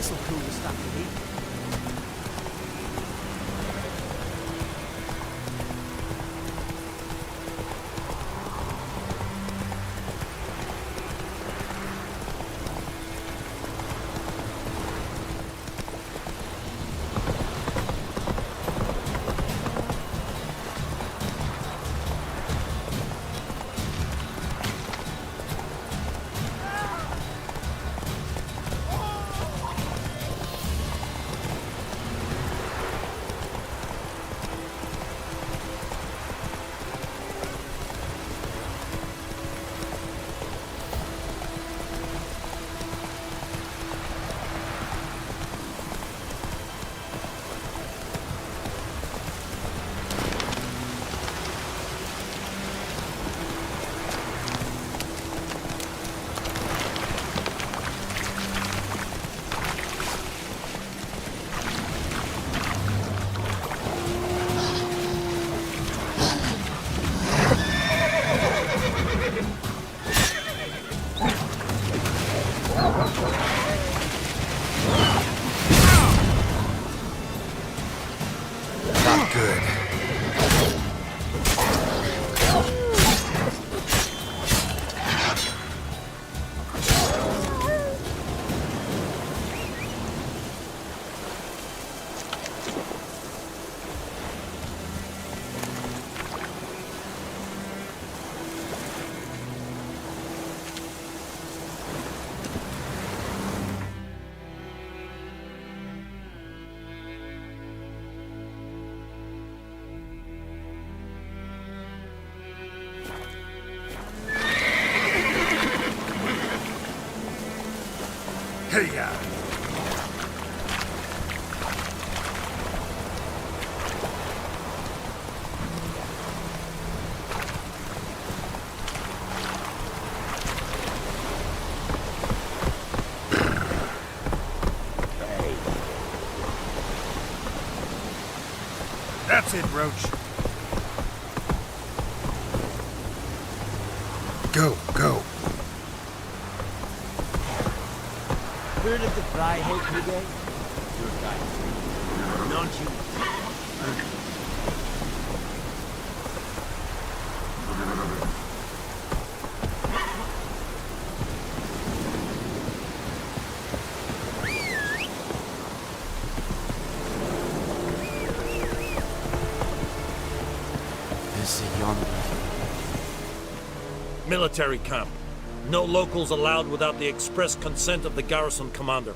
This'll cool the stuff you need. Hey-ya! That's it, Roach. Go, go. Heard of the Freiheit Brigade? Your guy. Don't you? Military camp. No locals allowed without the express consent of the garrison commander.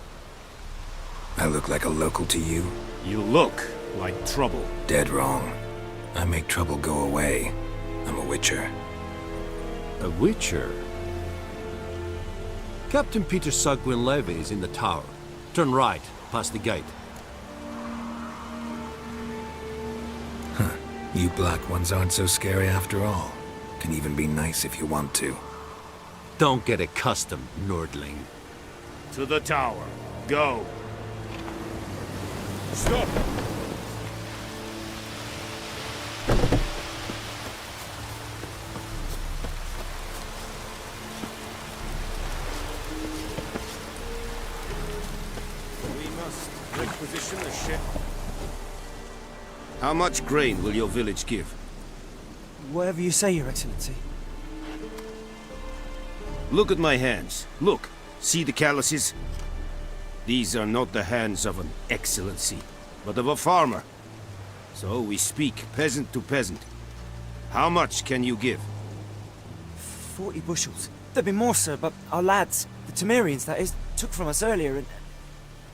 I look like a local to you? You look like trouble. Dead wrong. I make trouble go away. I'm a witcher. A witcher? Captain Peter Sagwin Levy is in the tower. Turn right, past the gate. Huh. You black ones aren't so scary after all. Can even be nice if you want to. Don't get accustomed, Nordling. To the tower. Go. Stop! We must requisition the ship. How much grain will your village give? Whatever you say, Your Excellency. Look at my hands. Look. See the calluses? These are not the hands of an excellency, but of a farmer. So we speak peasant to peasant. How much can you give? 40 bushels. There'd be more, sir, but our lads, the Temerians, that is, took from us earlier and...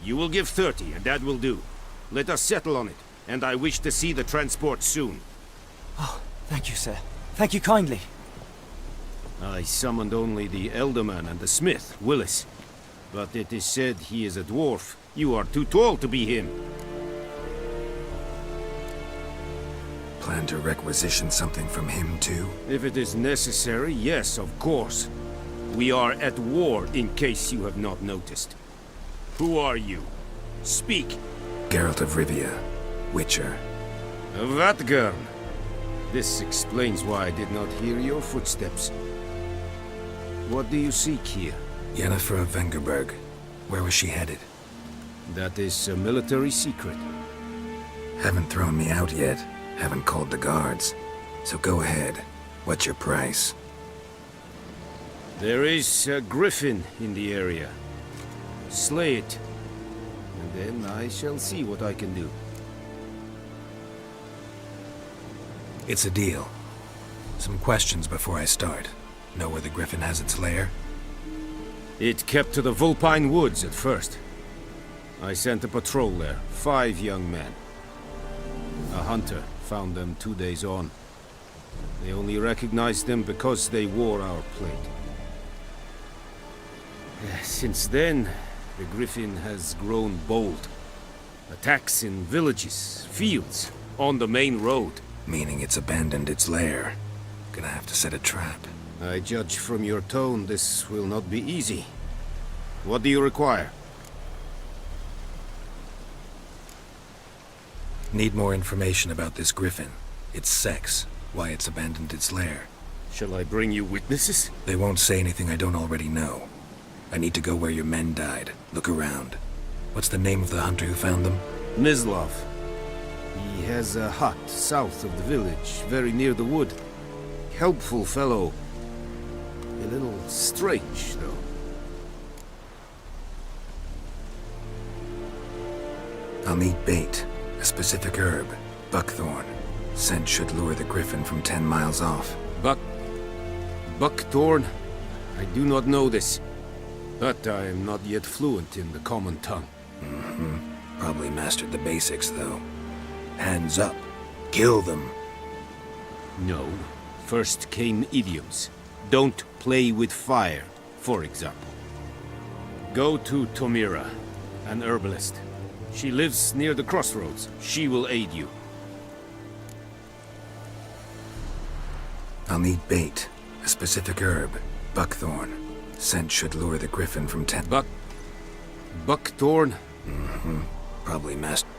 You will give 30, and that will do. Let us settle on it, and I wish to see the transport soon. Oh, thank you, sir. Thank you kindly. I summoned only the Elderman and the smith, Willis. But it is said he is a dwarf. You are too tall to be him. Plan to requisition something from him, too? If it is necessary, yes, of course. We are at war, in case you have not noticed. Who are you? Speak. Geralt of Rivia, Witcher. Vatgern. This explains why I did not hear your footsteps. What do you seek here? Yennefer of Vengerberg. Where was she headed? That is a military secret. Haven't thrown me out yet. Haven't called the guards. So go ahead. What's your price? There is a griffin in the area. Slay it, and then I shall see what I can do. It's a deal. Some questions before I start. Know where the griffin has its lair? It kept to the Vulpine Woods at first. I sent a patrol there, 5 young men. A hunter found them 2 days on. They only recognized them because they wore our plate. Since then, the griffin has grown bold. Attacks in villages, fields, on the main road. Meaning it's abandoned its lair. Gonna have to set a trap. I judge from your tone this will not be easy. What do you require? Need more information about this griffin. Its sex, why it's abandoned its lair. Shall I bring you witnesses? They won't say anything I don't already know. I need to go where your men died. Look around. What's the name of the hunter who found them? Mislav. He has a hut south of the village, very near the wood. Helpful fellow. A little strange, though. I'll need bait. A specific herb. Buckthorn. Scent should lure the griffin from 10 miles off. Buckthorn? I do not know this. But I am not yet fluent in the common tongue. Probably mastered the basics, though. Hands up. Kill them. No. First came idioms. Don't play with fire, for example. Go to Tomira, an herbalist. She lives near the crossroads. She will aid you. I'll need bait. A specific herb. Buckthorn. Scent should lure the griffin from 10... Buckthorn? Probably mastered...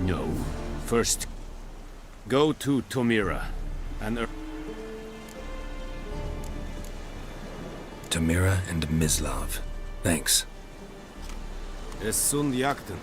No. First, go to Tomira, an Tamira and Mislav. Thanks. Es sunt jakten.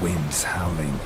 Winds howling.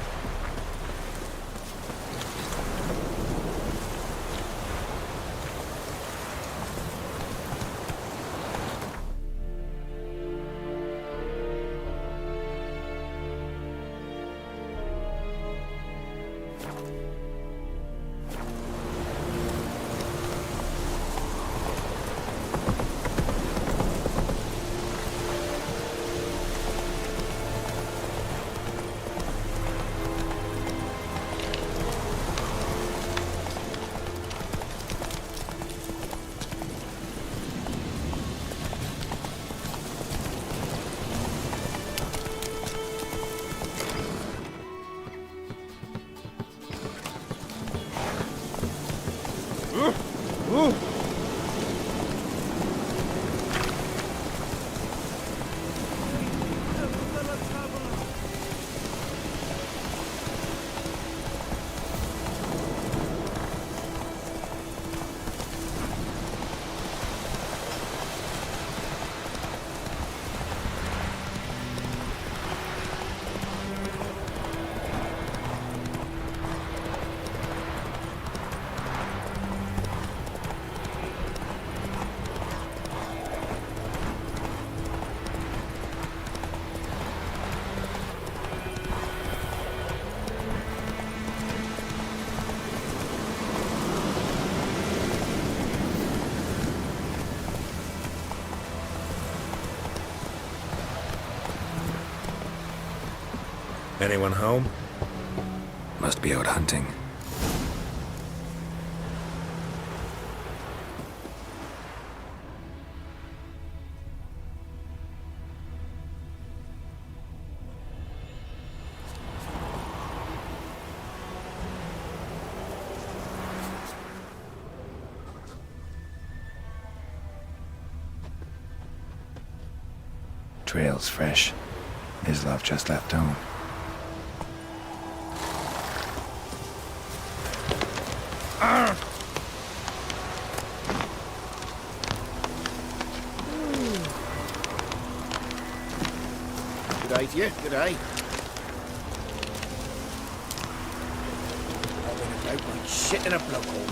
Anyone home? Must be out hunting. Trail's fresh. Islov just left home. G'day to you, g'day. I went out like shit in a bloke hole.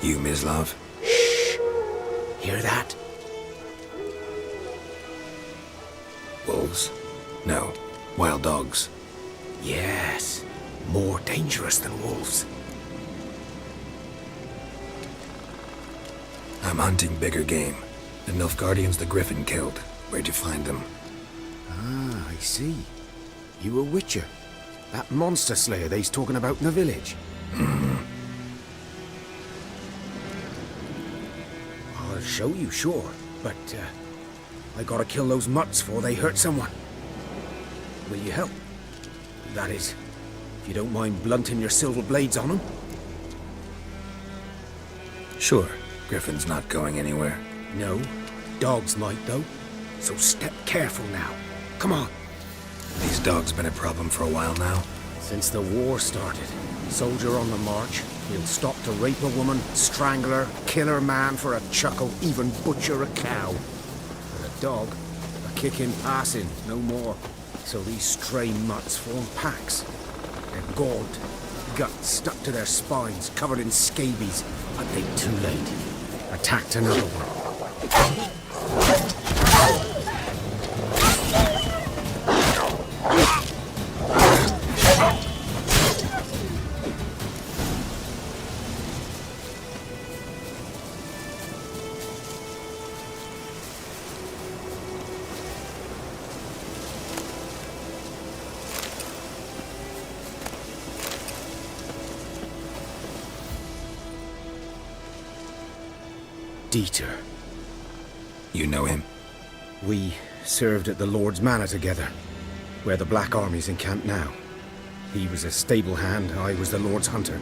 You, Mislov? Hear that? Wolves? No. Wild dogs. Yes. More dangerous than wolves. I'm hunting bigger game. The Nilfgaardians the Griffin killed. Where'd you find them? Ah, I see. You a witcher. That monster slayer they's talking about in the village. I'll show you, sure. But, I gotta kill those mutts before they hurt someone. Will you help? That is, if you don't mind blunting your silver blades on them. Sure. Griffin's not going anywhere. No. Dogs might, though. So step careful now. Come on. These dogs been a problem for a while now. Since the war started, soldier on the march, he'll stop to rape a woman, strangle her, kill her man for a chuckle, even butcher a cow. But a dog, a kick in passing, no more. So these stray mutts form packs. They're gaunt, guts stuck to their spines, covered in scabies. But they too late. Attacked another one. Dieter. You know him? We served at the Lord's Manor together, where the Black Army's encamped now. He was a stable hand, I was the Lord's hunter.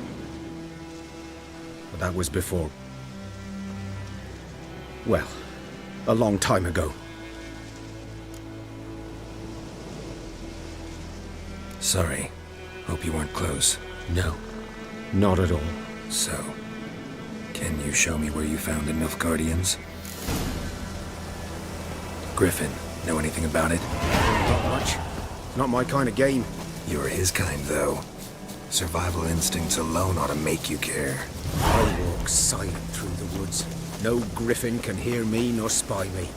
But that was before... well, a long time ago. Sorry. Hope you weren't close. No, not at all. So, can you show me where you found the Nilfgaardians? Griffin, know anything about it? Not much. Not my kind of game. You're his kind, though. Survival instincts alone ought to make you care. I walk silent through the woods. No griffin can hear me nor spy me.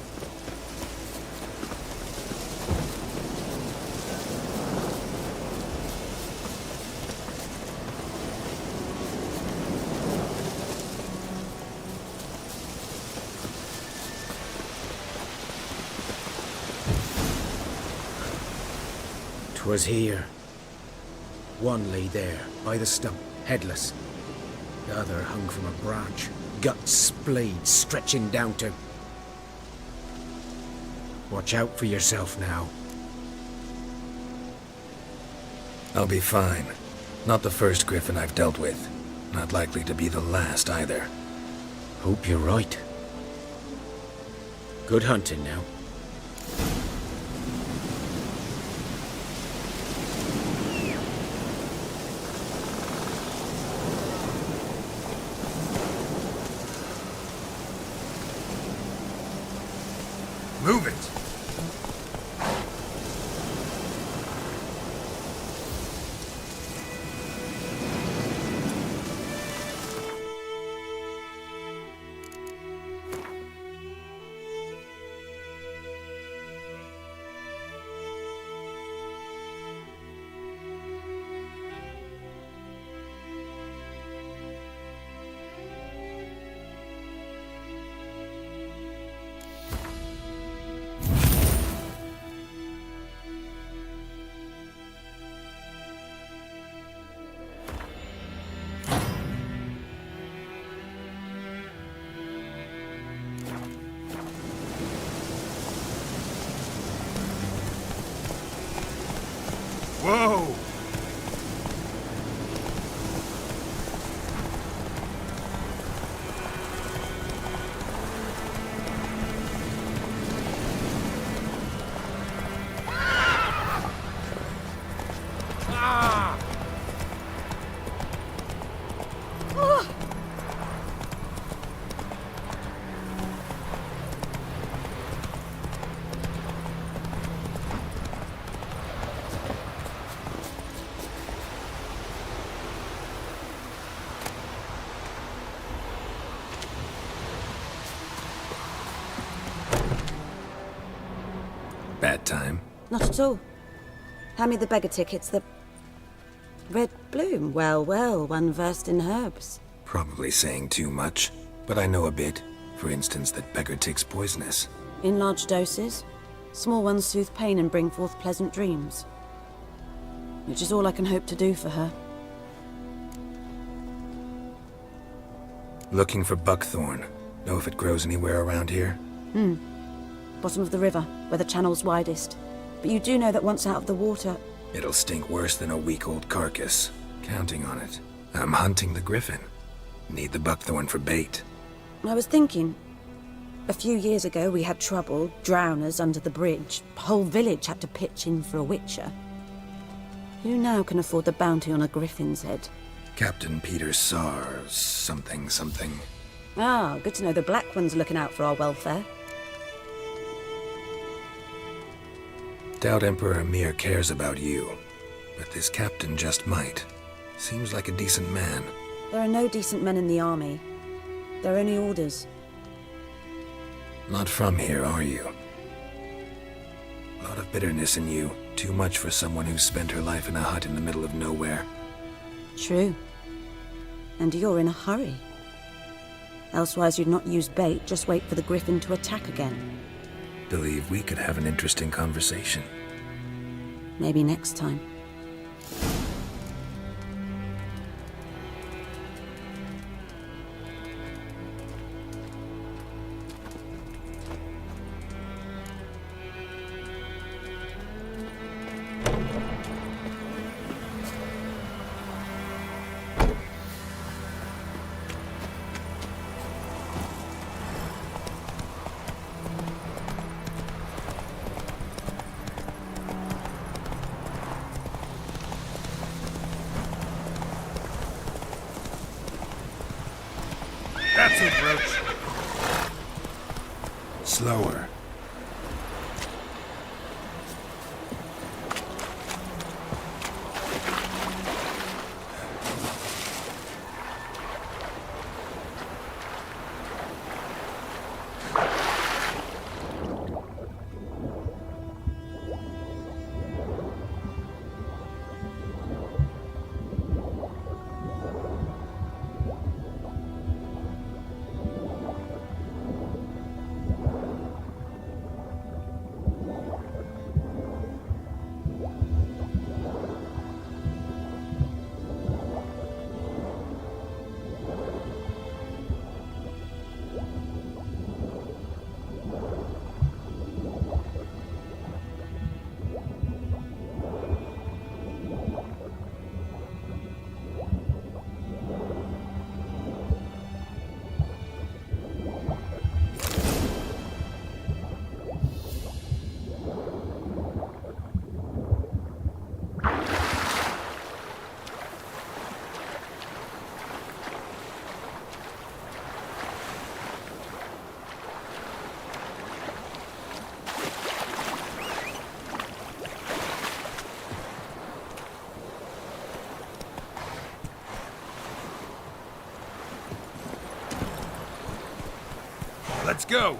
'Twas here. One lay there, by the stump, headless. The other hung from a branch, guts splayed, stretching down to... Watch out for yourself now. I'll be fine. Not the first griffin I've dealt with. Not likely to be the last either. Hope you're right. Good hunting now. Move it! Whoa! Bad time? Not at all. Hand me the beggar tickets, the... Red bloom. Well, well, one versed in herbs. Probably saying too much, but I know a bit. For instance, that beggar tick's poisonous. In large doses. Small ones soothe pain and bring forth pleasant dreams. Which is all I can hope to do for her. Looking for buckthorn. Know if it grows anywhere around here? Bottom of the river, where the channel's widest. But you do know that once out of the water... It'll stink worse than a week-old carcass. Counting on it. I'm hunting the griffin. Need the buckthorn for bait. I was thinking... A few years ago we had trouble, drowners under the bridge. Whole village had to pitch in for a witcher. Who now can afford the bounty on a griffin's head? Captain Peter Sar... something. Ah, good to know the Black One's looking out for our welfare. Doubt Emperor Amir cares about you. But this captain just might. Seems like a decent man. There are no decent men in the army. They're only orders. Not from here, are you? A lot of bitterness in you. Too much for someone who's spent her life in a hut in the middle of nowhere. True. And you're in a hurry. Elsewise you'd not use bait, just wait for the griffin to attack again. Believe we could have an interesting conversation. Maybe next time. That's it, Roach. Slower. Let's go.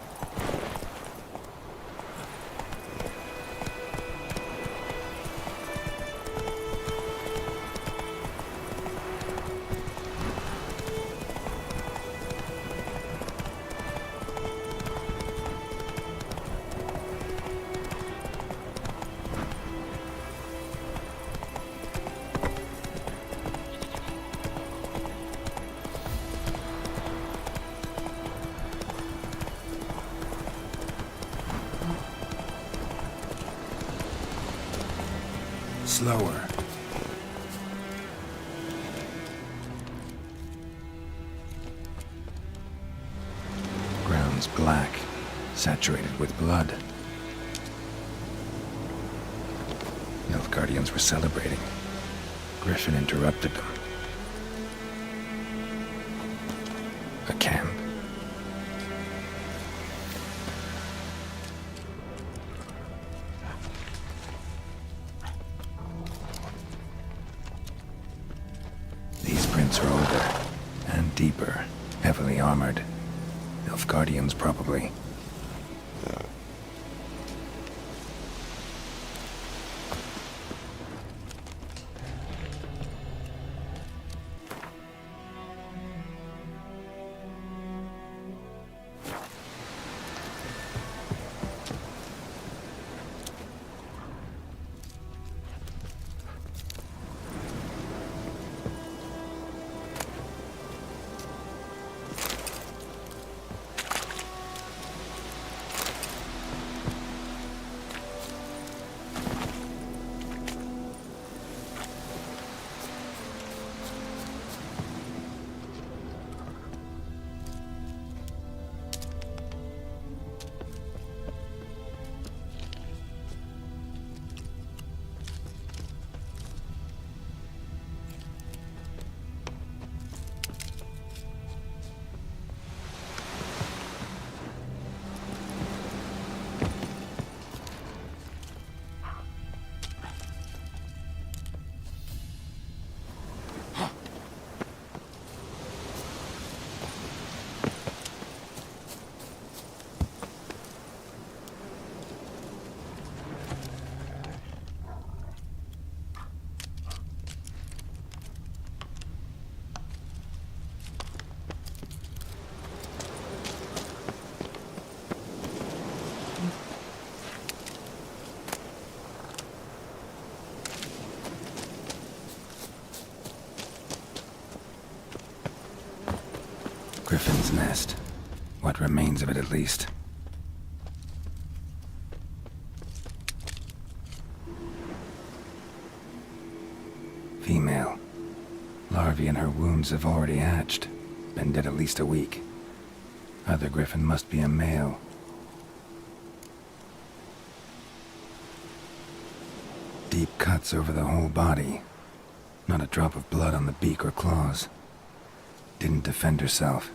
Slower. Ground's black, saturated with blood. Nilfgaardians were celebrating. Griffin interrupted them. A camp. These prints are older and deeper, heavily armored. Nilfgaardians, probably. Griffin's nest. What remains of it, at least. Female. Larvae in her wounds have already hatched. Been dead at least a week. Other griffin must be a male. Deep cuts over the whole body. Not a drop of blood on the beak or claws. Didn't defend herself.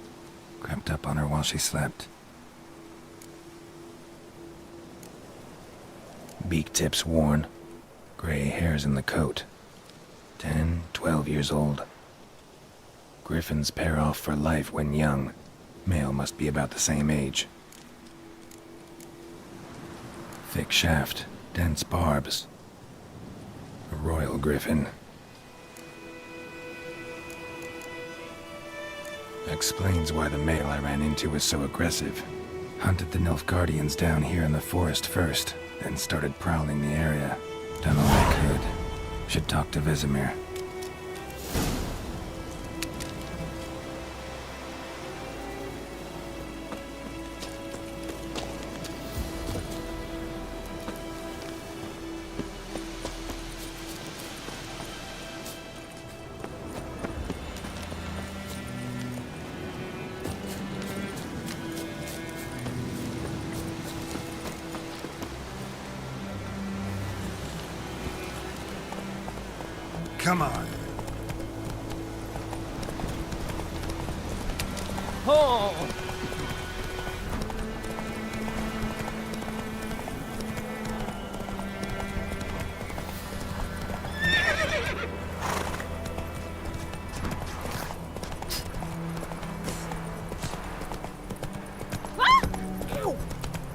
Crept up on her while she slept. Beak tips worn. Gray hairs in the coat. 10, 12 years old. Griffins pair off for life when young. Male must be about the same age. Thick shaft, dense barbs. A royal griffin. Explains why the male I ran into was so aggressive. Hunted the Nilfgaardians down here in the forest first, then started prowling the area. Done all I could. Should talk to Vesemir. Come on. Oh!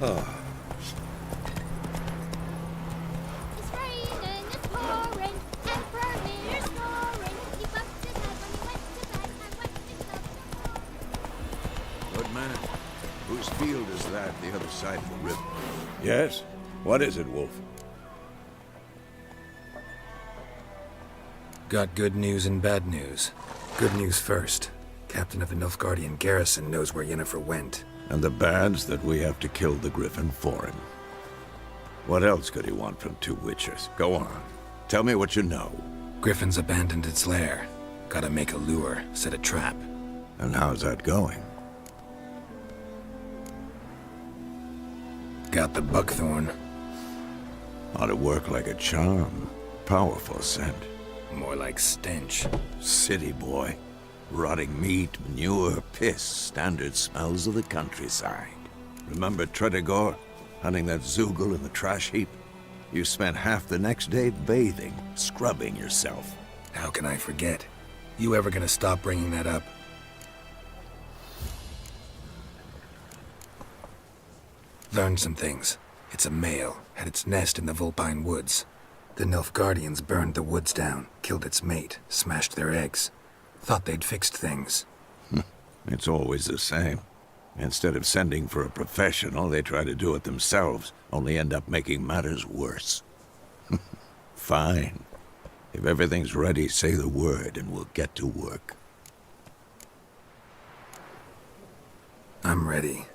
It's raining, it's pouring, Emperor Lear's snoring. He bumped his head when he went to bed and went himself. Good man. Whose field is that the other side of the river? Yes? What is it, Wolf? Got good news and bad news. Good news first. Captain of the Nilfgaardian garrison knows where Yennefer went. And the bad's that we have to kill the Griffin for him. What else could he want from two Witchers? Go on. Tell me what you know. Griffin's abandoned its lair. Gotta make a lure, set a trap. And how's that going? Got the buckthorn. Ought to work like a charm. Powerful scent. More like stench. City boy. Rotting meat, manure, piss, standard smells of the countryside. Remember Tredegor? Hunting that Zoogle in the trash heap? You spent half the next day bathing, scrubbing yourself. How can I forget? You ever gonna stop bringing that up? Learned some things. It's a male, had its nest in the Vulpine Woods. The Nilfgaardians burned the woods down, killed its mate, smashed their eggs. Thought they'd fixed things. It's always the same. Instead of sending for a professional, they try to do it themselves, only end up making matters worse. Fine. If everything's ready, say the word and we'll get to work. I'm ready.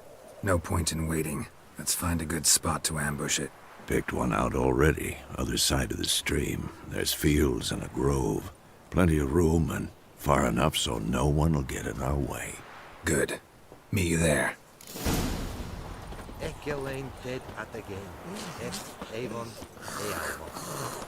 No point in waiting. Let's find a good spot to ambush it. Picked one out already, other side of the stream. There's fields and a grove. Plenty of room and far enough so no one will get in our way. Good. Meet you there. Echelane dead at the game. Avon, Ealvo.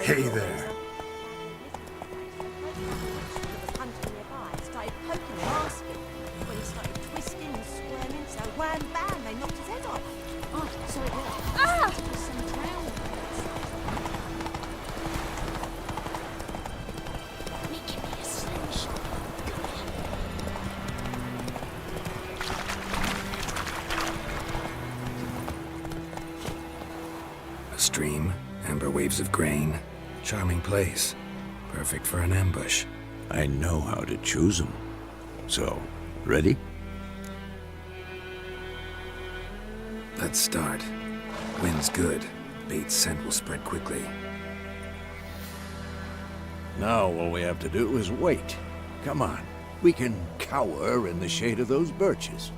Hey there. Started poking and asking. When he started twisting and squirming, so wham bam, they knocked his head off. Oh, so it was. Ah! Some drowned. Give me a slingshot. A stream, amber waves of grain. Charming place. Perfect for an ambush. I know how to choose them. So, ready? Let's start. Wind's good. Bait's scent will spread quickly. Now all we have to do is wait. Come on. We can cower in the shade of those birches.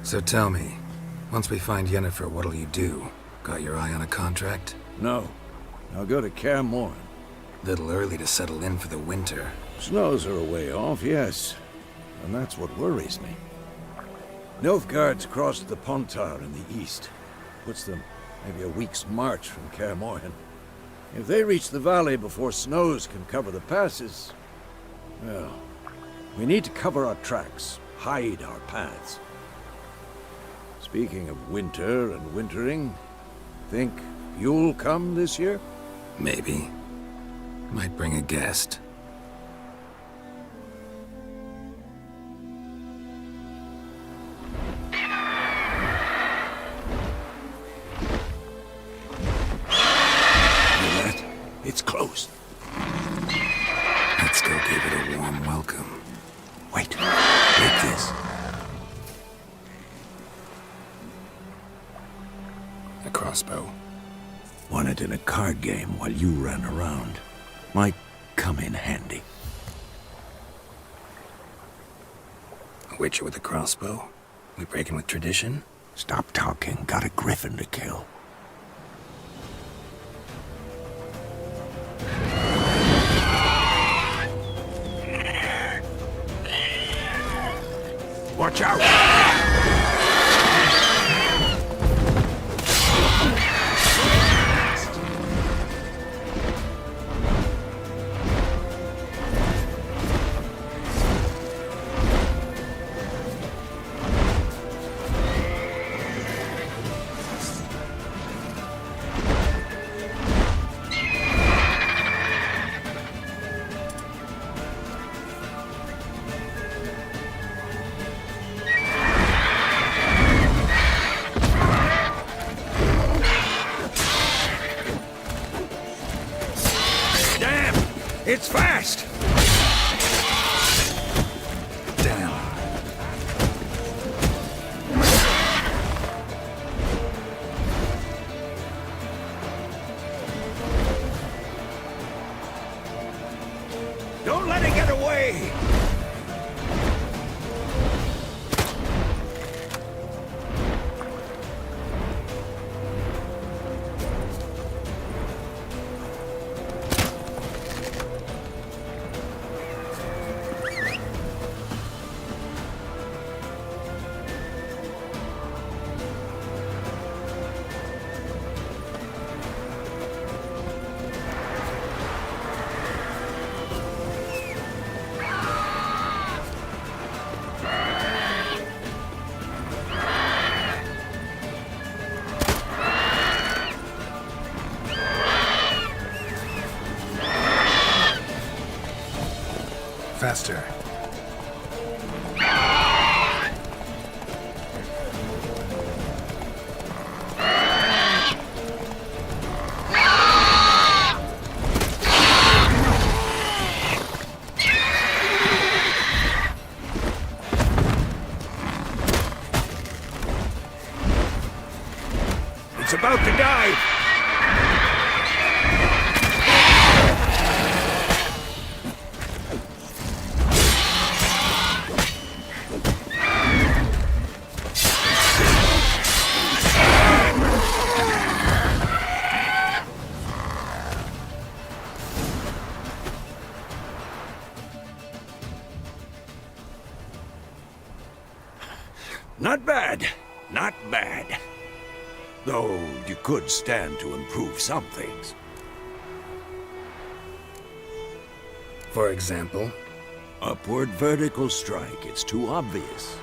So tell me, once we find Yennefer, what'll you do? Got your eye on a contract? No. I'll go to Kaer Morhen. Little early to settle in for the winter. Snows are a way off, yes. And that's what worries me. Nilfgaard's crossed the Pontar in the east. Puts them maybe a week's march from Kaer Morhen. If they reach the valley before snows can cover the passes, well, we need to cover our tracks, hide our paths. Speaking of winter and wintering, think you'll come this year? Maybe. Might bring a guest. It's close. Let's go give it a warm welcome. Wait. Take this. A crossbow. Won it in a card game while you ran around. Might come in handy. A witcher with a crossbow? We breaking with tradition? Stop talking. Got a griffin to kill. Watch out! It's fast! Damn. Don't let it get away! Faster. It's about to dive! Not bad. Not bad. Though you could stand to improve some things. For example? Upward vertical strike. It's too obvious.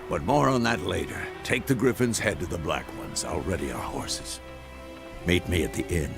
But more on that later. Take the Griffin's head to the Black Ones. I'll ready our horses. Meet me at the inn.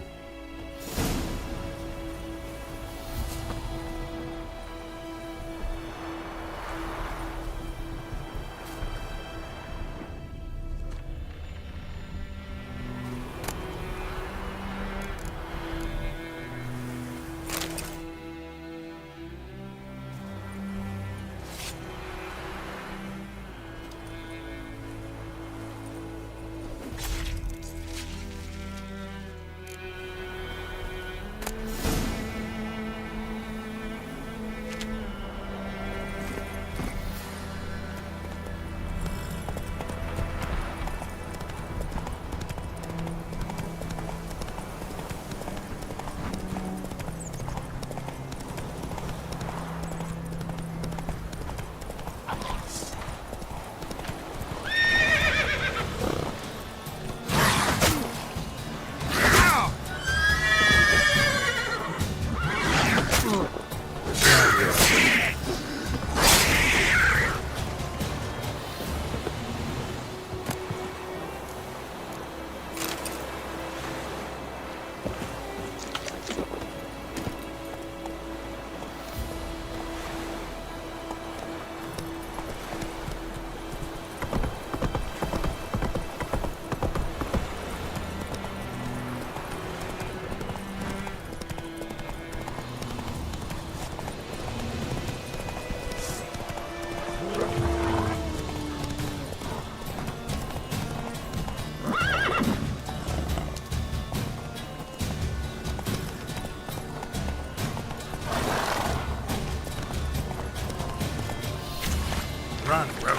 Run, Roach.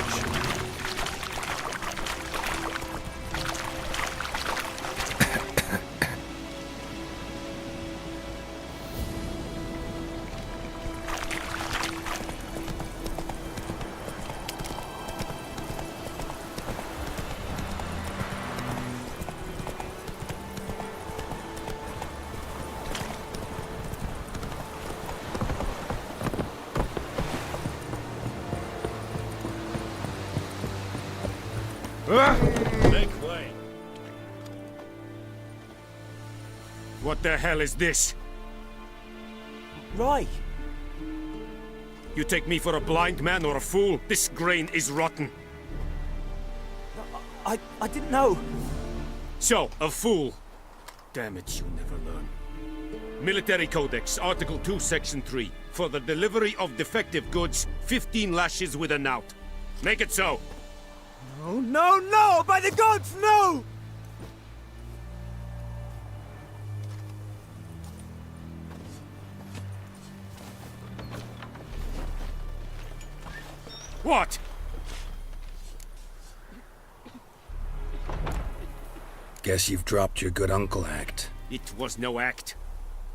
Make way. What the hell is this? Right. You take me for a blind man or a fool? This grain is rotten. I didn't know. So, a fool. Damn it, you never learn. Military Codex, Article 2, Section 3. For the delivery of defective goods, 15 lashes with a knout. Make it so. Oh, no, no! By the gods, no! What? Guess you've dropped your good uncle act. It was no act.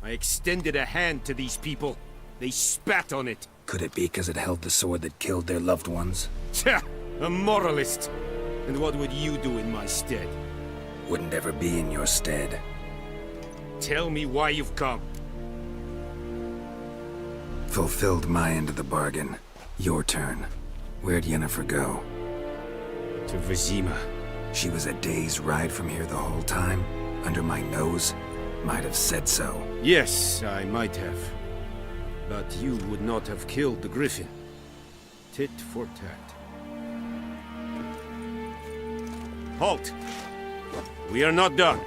I extended a hand to these people. They spat on it. Could it be because it held the sword that killed their loved ones? Tja, a moralist. And what would you do in my stead? Wouldn't ever be in your stead. Tell me why you've come. Fulfilled my end of the bargain. Your turn. Where'd Yennefer go? To Vizima. She was a day's ride from here the whole time? Under my nose? Might have said so. Yes, I might have. But you would not have killed the griffin. Tit for tat. Halt! We are not done.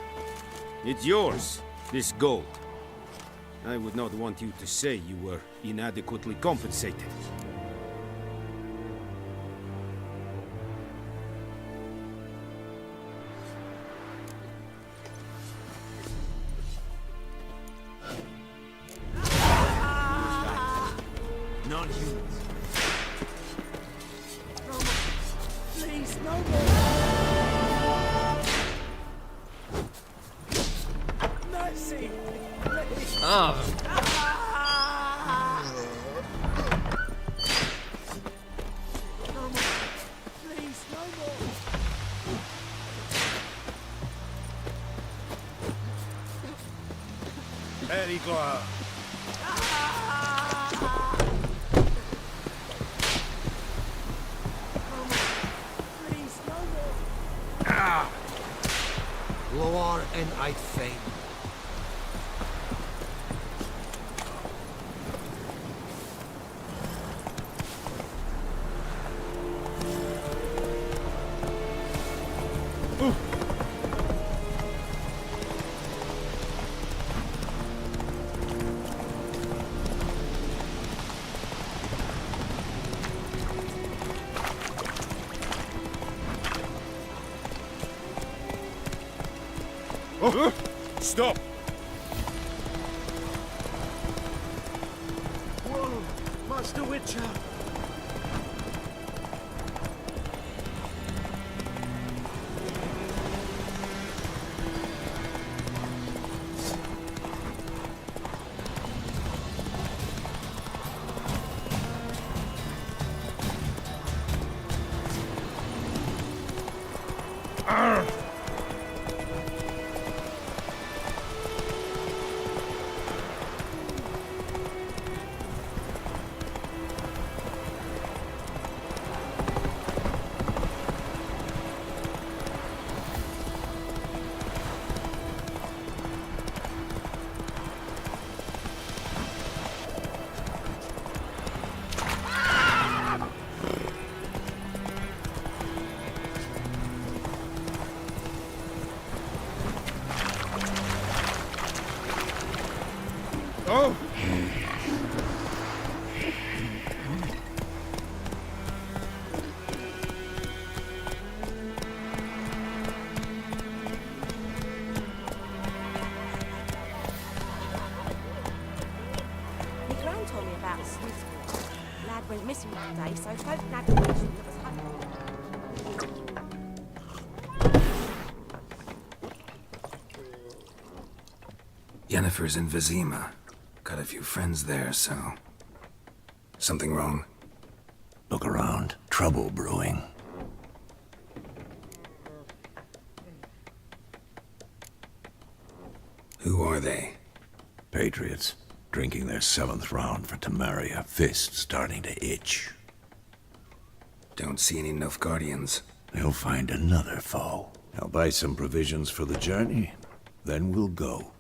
It's yours, this gold. I would not want you to say you were inadequately compensated. Non-humans. Please, no more! Mercy! Please, no more! ADGAC. Please, no more! Loar and I'd fain. Stop! Whoa, Master Witcher! Oh! My gran told me about a Swiss lad went missing that day, so folk nagged the witch that was hunting. Yennefer's in Vizima. Got a few friends there, so... Something wrong? Look around. Trouble brewing. Who are they? Patriots. Drinking their 7th round for Temeria. Fist starting to itch. Don't see any Nilfgaardians. They'll find another foe. I'll buy some provisions for the journey. Then we'll go.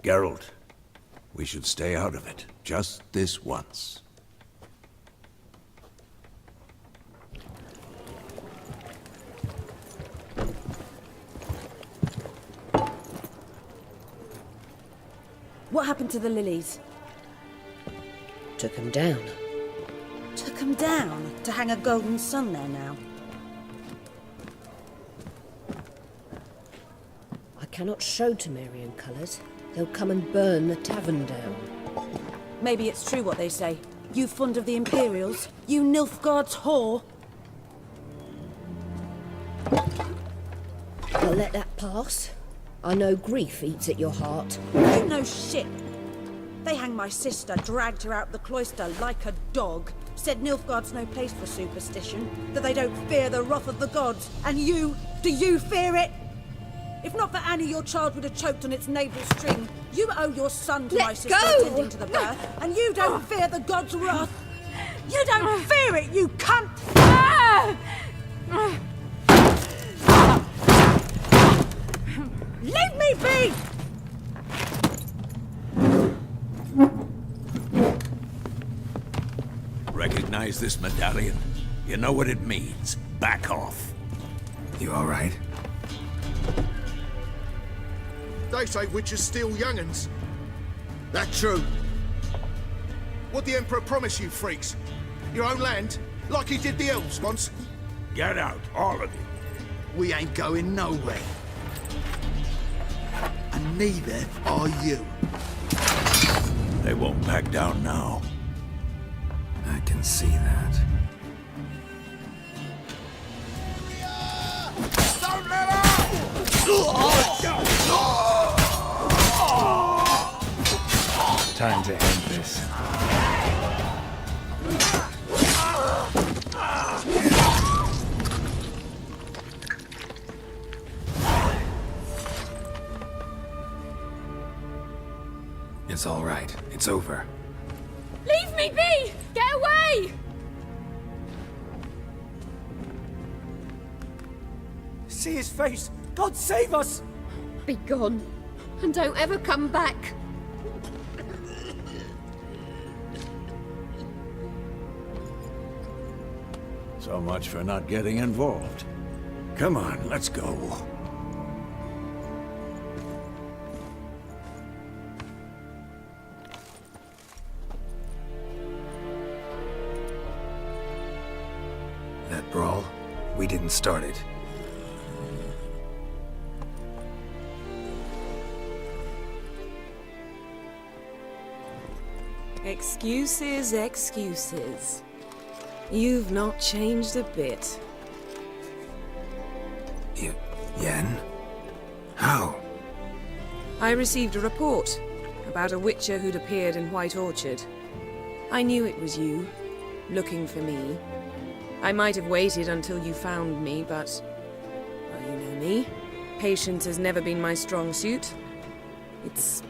Geralt, we should stay out of it. Just this once. What happened to the lilies? Took him down. Took them down to hang a golden sun there now. I cannot show Temerian colours. They'll come and burn the tavern down. Maybe it's true what they say. You fond of the Imperials? You Nilfgaard's whore? I'll let that pass. I know grief eats at your heart. You know shit. They hanged my sister, dragged her out the cloister like a dog. Said Nilfgaard's no place for superstition, that they don't fear the wrath of the gods. And you, do you fear it? If not for Annie, your child would have choked on its navel string. You owe your son to my sister attending to the birth, and you don't fear the gods' wrath. You don't fear it, you cunt! Leave me be! Recognize this medallion? You know what it means. Back off. You all right? They say witches steal young'uns. That true? What the Emperor promise you, freaks? Your own land? Like he did the elves once? Get out, all of you. We ain't going nowhere. And neither are you. They won't back down now. I can see that. Don't let up! Time to end this. It's all right. It's over. Leave me be! Get away! See his face! God save us! Be gone, and don't ever come back. So much for not getting involved. Come on, let's go. That brawl, we didn't start it. Excuses, excuses. You've not changed a bit. Yen? How? I received a report about a witcher who'd appeared in White Orchard. I knew it was you, looking for me. I might have waited until you found me, but... well, you know me. Patience has never been my strong suit. It's...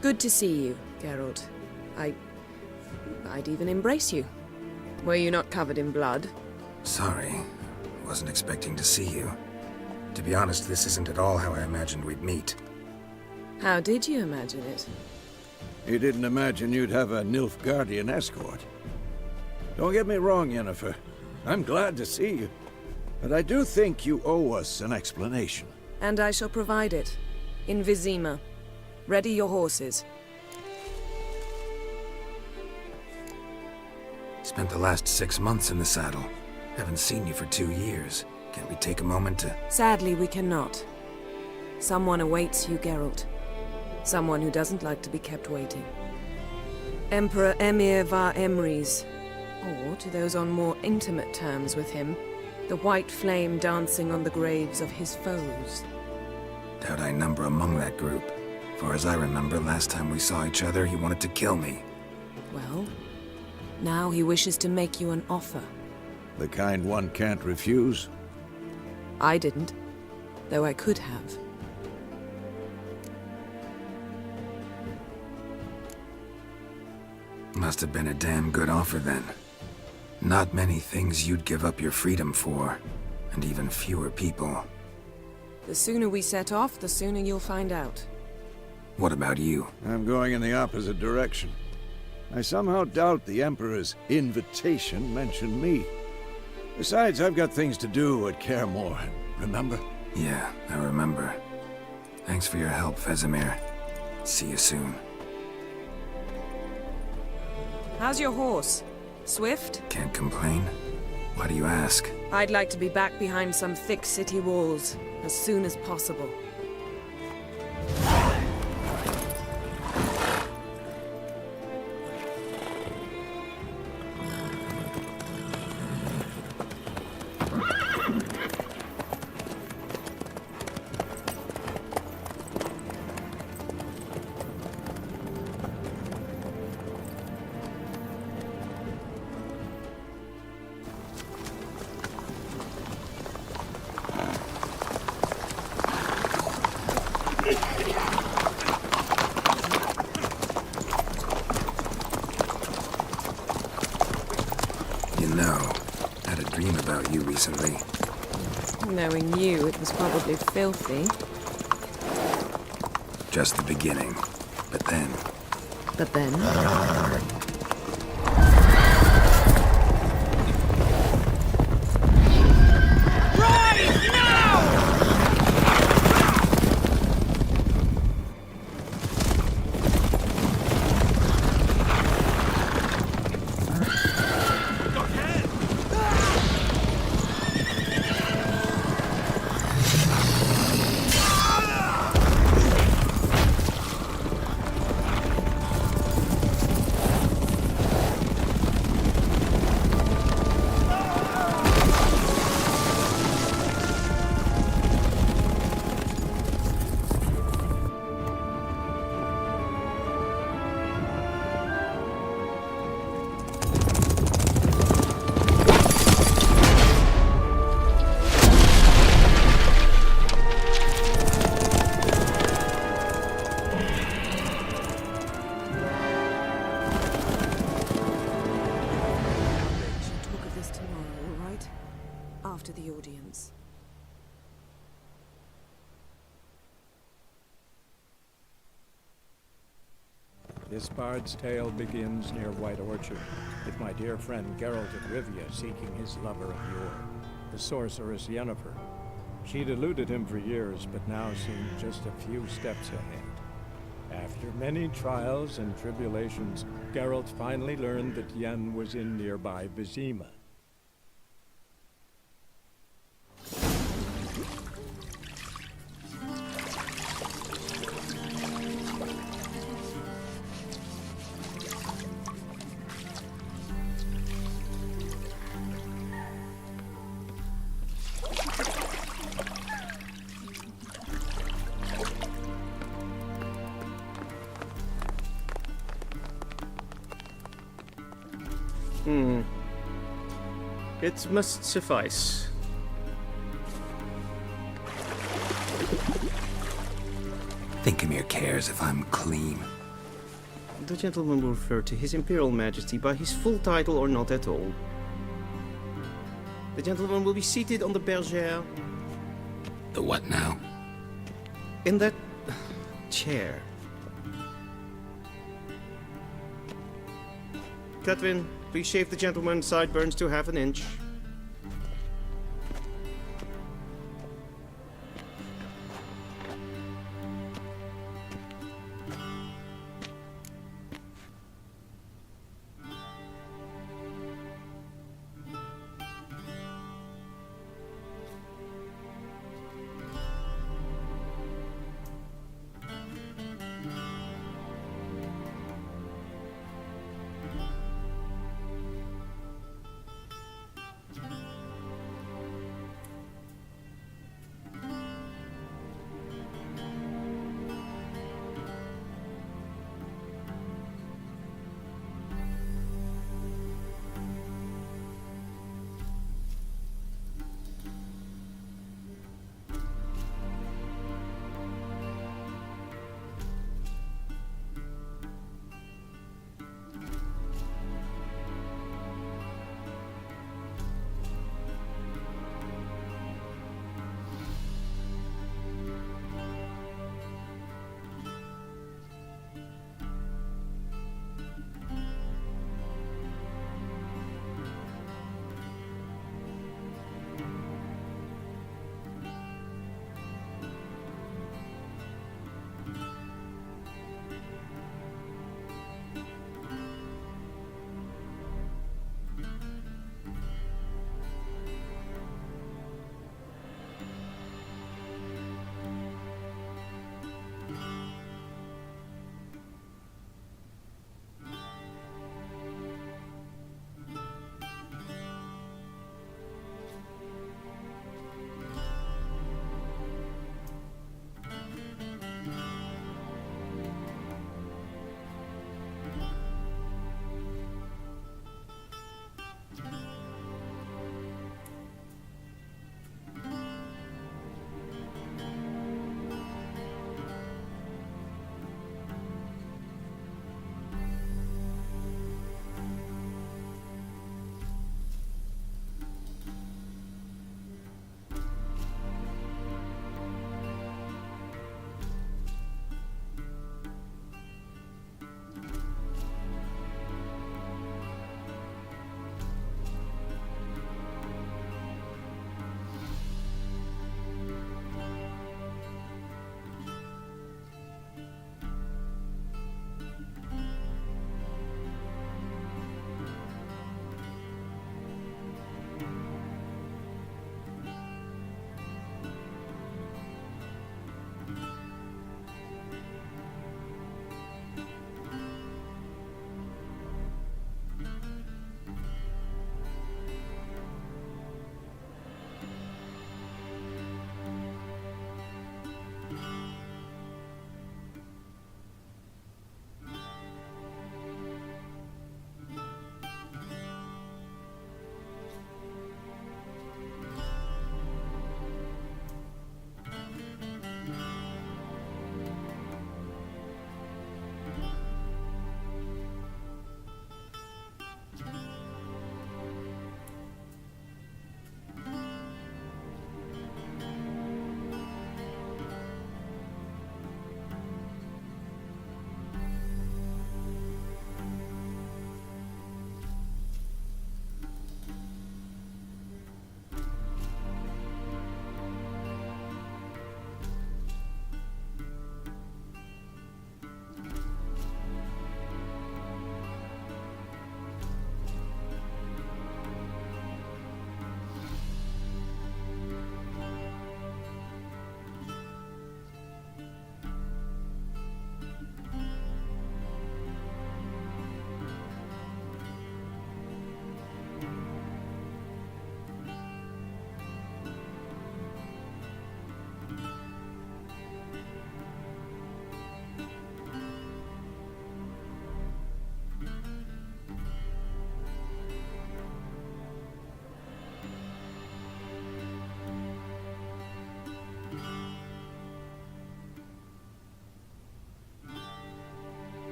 good to see you, Geralt. I'd even embrace you. Were you not covered in blood? Sorry. Wasn't expecting to see you. To be honest, this isn't at all how I imagined we'd meet. How did you imagine it? You didn't imagine you'd have a Nilfgaardian escort. Don't get me wrong, Yennefer. I'm glad to see you. But I do think you owe us an explanation. And I shall provide it. In Vizima. Ready your horses. Spent the last 6 months in the saddle. Haven't seen you for 2 years. Can't we take a moment to... Sadly, we cannot. Someone awaits you, Geralt. Someone who doesn't like to be kept waiting. Emperor Emir var Emrys, or to those on more intimate terms with him, the white flame dancing on the graves of his foes. Doubt I number among that group. Far as I remember, last time we saw each other, he wanted to kill me. Well, now he wishes to make you an offer. The kind one can't refuse? I didn't, though I could have. Must have been a damn good offer then. Not many things you'd give up your freedom for, and even fewer people. The sooner we set off, the sooner you'll find out. What about you? I'm going in the opposite direction. I somehow doubt the Emperor's invitation mentioned me. Besides, I've got things to do at Kaer Morhen, remember? Yeah, I remember. Thanks for your help, Vesemir. See you soon. How's your horse? Swift? Can't complain. Why do you ask? I'd like to be back behind some thick city walls as soon as possible. You know, I had a dream about you recently. Knowing you, it was probably filthy. Just the beginning. But then... But then? After the audience. This bard's tale begins near White Orchard, with my dear friend Geralt of Rivia seeking his lover of yore, the sorceress Yennefer. She'd eluded him for years, but now seemed just a few steps ahead. After many trials and tribulations, Geralt finally learned that Yen was in nearby Vizima. It must suffice. Think Emir cares if I'm clean. The gentleman will refer to His Imperial Majesty by his full title or not at all. The gentleman will be seated on the bergère. The what now? In that chair. Catwin, please shave the gentleman's sideburns to half an inch.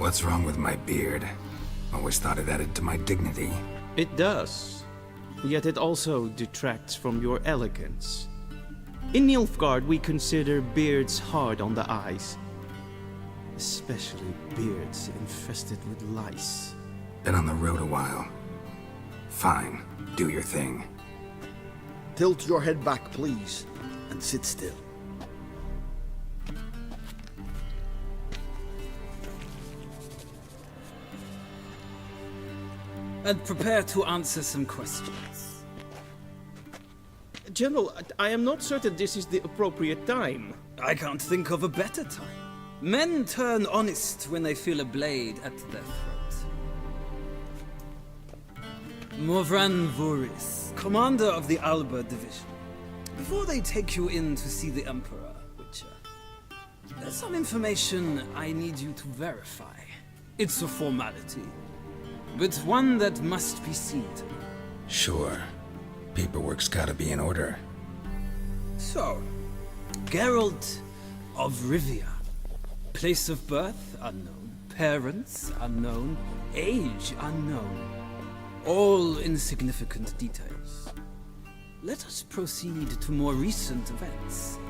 What's wrong with my beard? Always thought it added to my dignity. It does. Yet it also detracts from your elegance. In Nilfgaard, we consider beards hard on the eyes. Especially beards infested with lice. Been on the road a while. Fine, do your thing. Tilt your head back, please, and sit still. And prepare to answer some questions. General, I am not certain this is the appropriate time. I can't think of a better time. Men turn honest when they feel a blade at their throat. Morvran Voris, commander of the Alba Division. Before they take you in to see the Emperor, Witcher, there's some information I need you to verify. It's a formality, but one that must be seen to. Sure. Paperwork's gotta be in order. So, Geralt of Rivia. Place of birth unknown. Parents unknown. Age unknown. All insignificant details. Let us proceed to more recent events.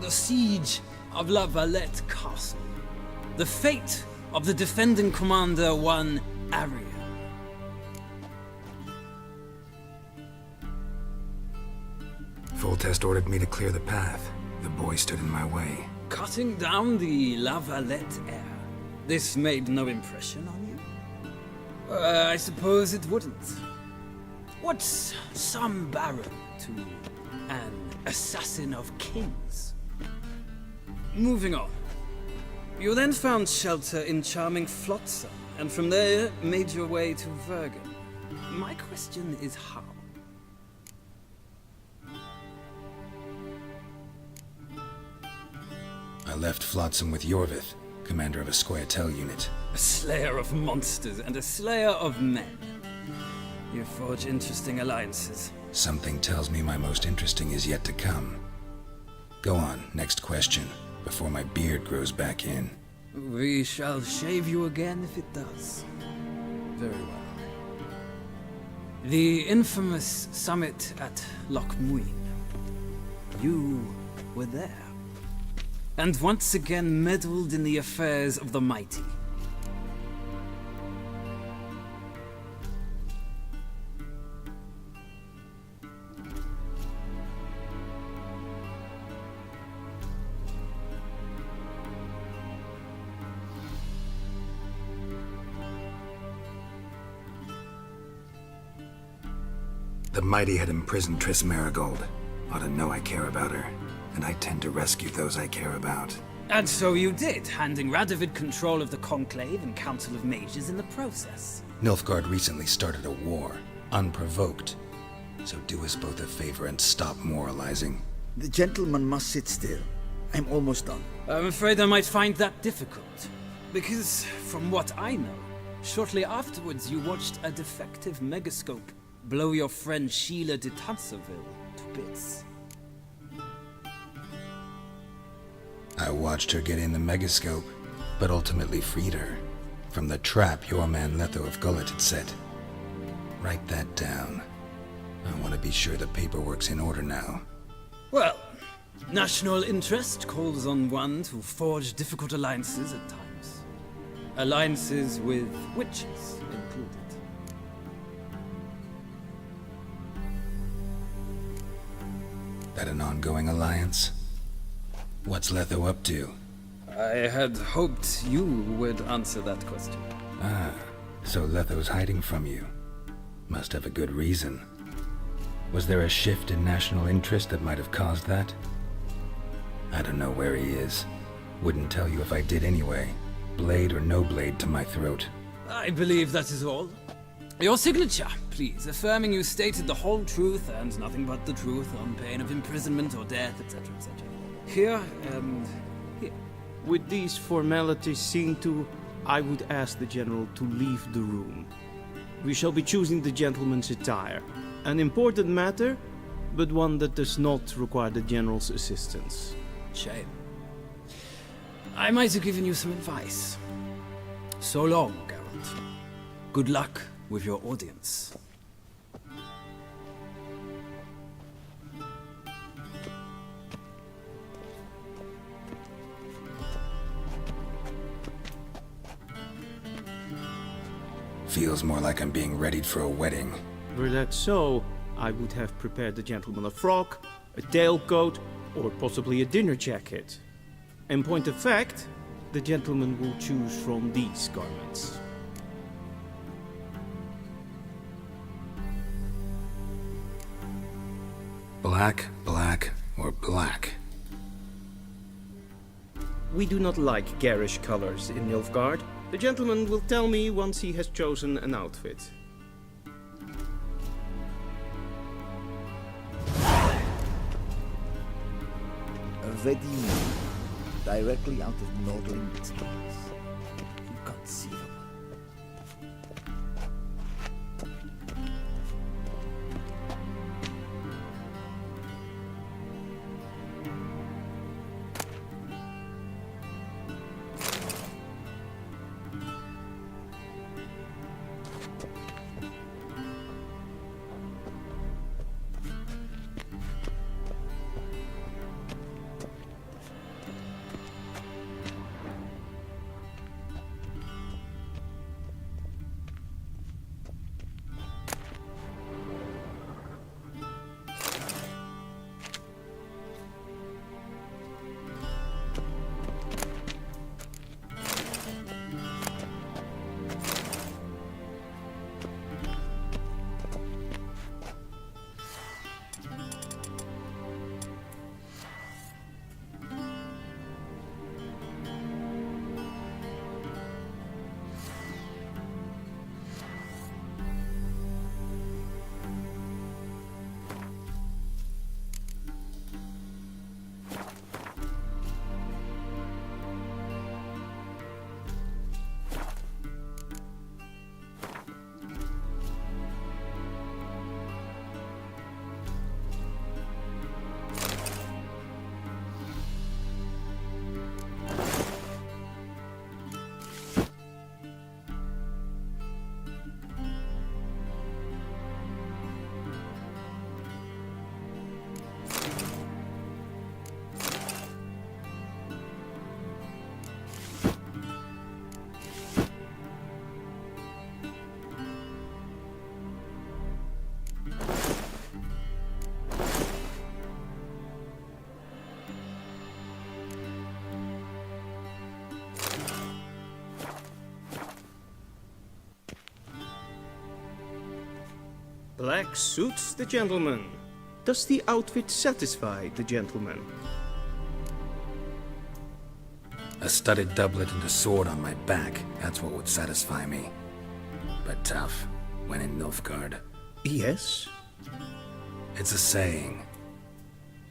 The siege of La Valette Castle. The fate of the defending commander, one Arya. Foltest ordered me to clear the path. The boy stood in my way. Cutting down the La Valette heir. This made no impression on you? I suppose it wouldn't. What's some baron to an assassin of kings? Moving on. You then found shelter in charming Flotsam, and from there made your way to Vergen. My question is how? I left Flotsam with Yorvith, commander of a Squaretel unit. A slayer of monsters and a slayer of men. You forge interesting alliances. Something tells me my most interesting is yet to come. Go on, next question, before my beard grows back in. We shall shave you again if it does. Very well. The infamous summit at Loch Muin. You were there. And once again meddled in the affairs of the mighty. The mighty had imprisoned Triss Marigold. Ought to know I care about her. And I tend to rescue those I care about. And so you did, handing Radovid control of the Conclave and Council of Mages in the process. Nilfgaard recently started a war, unprovoked. So do us both a favor and stop moralizing. The gentleman must sit still. I'm almost done. I'm afraid I might find that difficult. Because, from what I know, shortly afterwards you watched a defective megascope blow your friend Sheila de Tanserville to bits. I watched her get in the megascope, but ultimately freed her from the trap your man Letho of Gullet had set. Write that down. I want to be sure the paperwork's in order now. Well, national interest calls on one to forge difficult alliances at times. Alliances with witches included. That an ongoing alliance? What's Letho up to? I had hoped you would answer that question. Ah, so Letho's hiding from you. Must have a good reason. Was there a shift in national interest that might have caused that? I don't know where he is. Wouldn't tell you if I did anyway. Blade or no blade to my throat. I believe that is all. Your signature, please, affirming you stated the whole truth and nothing but the truth on pain of imprisonment or death, etc., etc. Here and here. With these formalities seen to, I would ask the General to leave the room. We shall be choosing the gentleman's attire. An important matter, but one that does not require the General's assistance. Shame. I might have given you some advice. So long, Geralt. Good luck with your audience. Feels more like I'm being readied for a wedding. Were that so, I would have prepared the gentleman a frock, a tailcoat, or possibly a dinner jacket. In point of fact, the gentleman will choose from these garments. Black, black, or black? We do not like garish colors in Nilfgaard. The gentleman will tell me once he has chosen an outfit. Ready, directly out of Nordling stories. Inconceivable. Black suits the gentleman. Does the outfit satisfy the gentleman? A studded doublet and a sword on my back, that's what would satisfy me. But tough, when in Nilfgaard. Yes? It's a saying.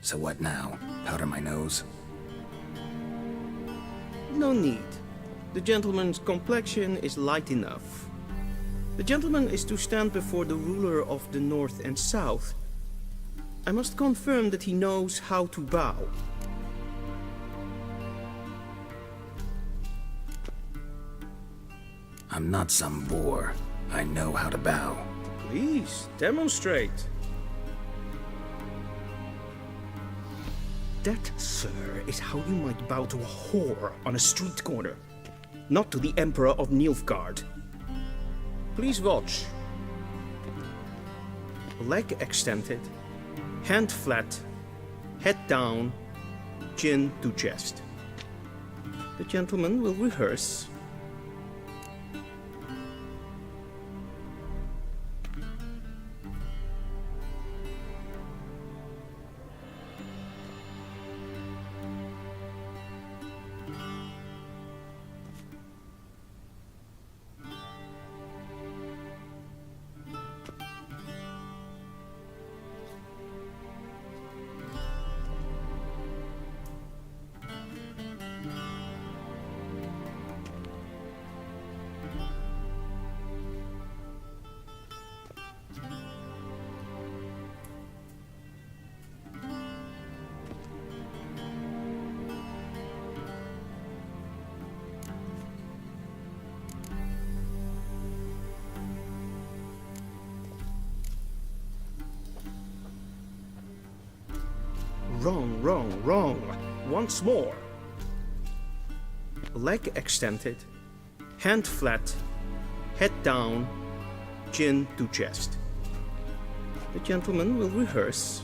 So what now? Powder my nose? No need. The gentleman's complexion is light enough. The gentleman is to stand before the ruler of the North and South. I must confirm that he knows how to bow. I'm not some boor. I know how to bow. Please, demonstrate. That, sir, is how you might bow to a whore on a street corner, not to the Emperor of Nilfgaard. Please watch. Leg extended, hand flat, head down, chin to chest. The gentleman will rehearse. Wrong. Once more. Leg extended, hand flat, head down, chin to chest. The gentleman will rehearse.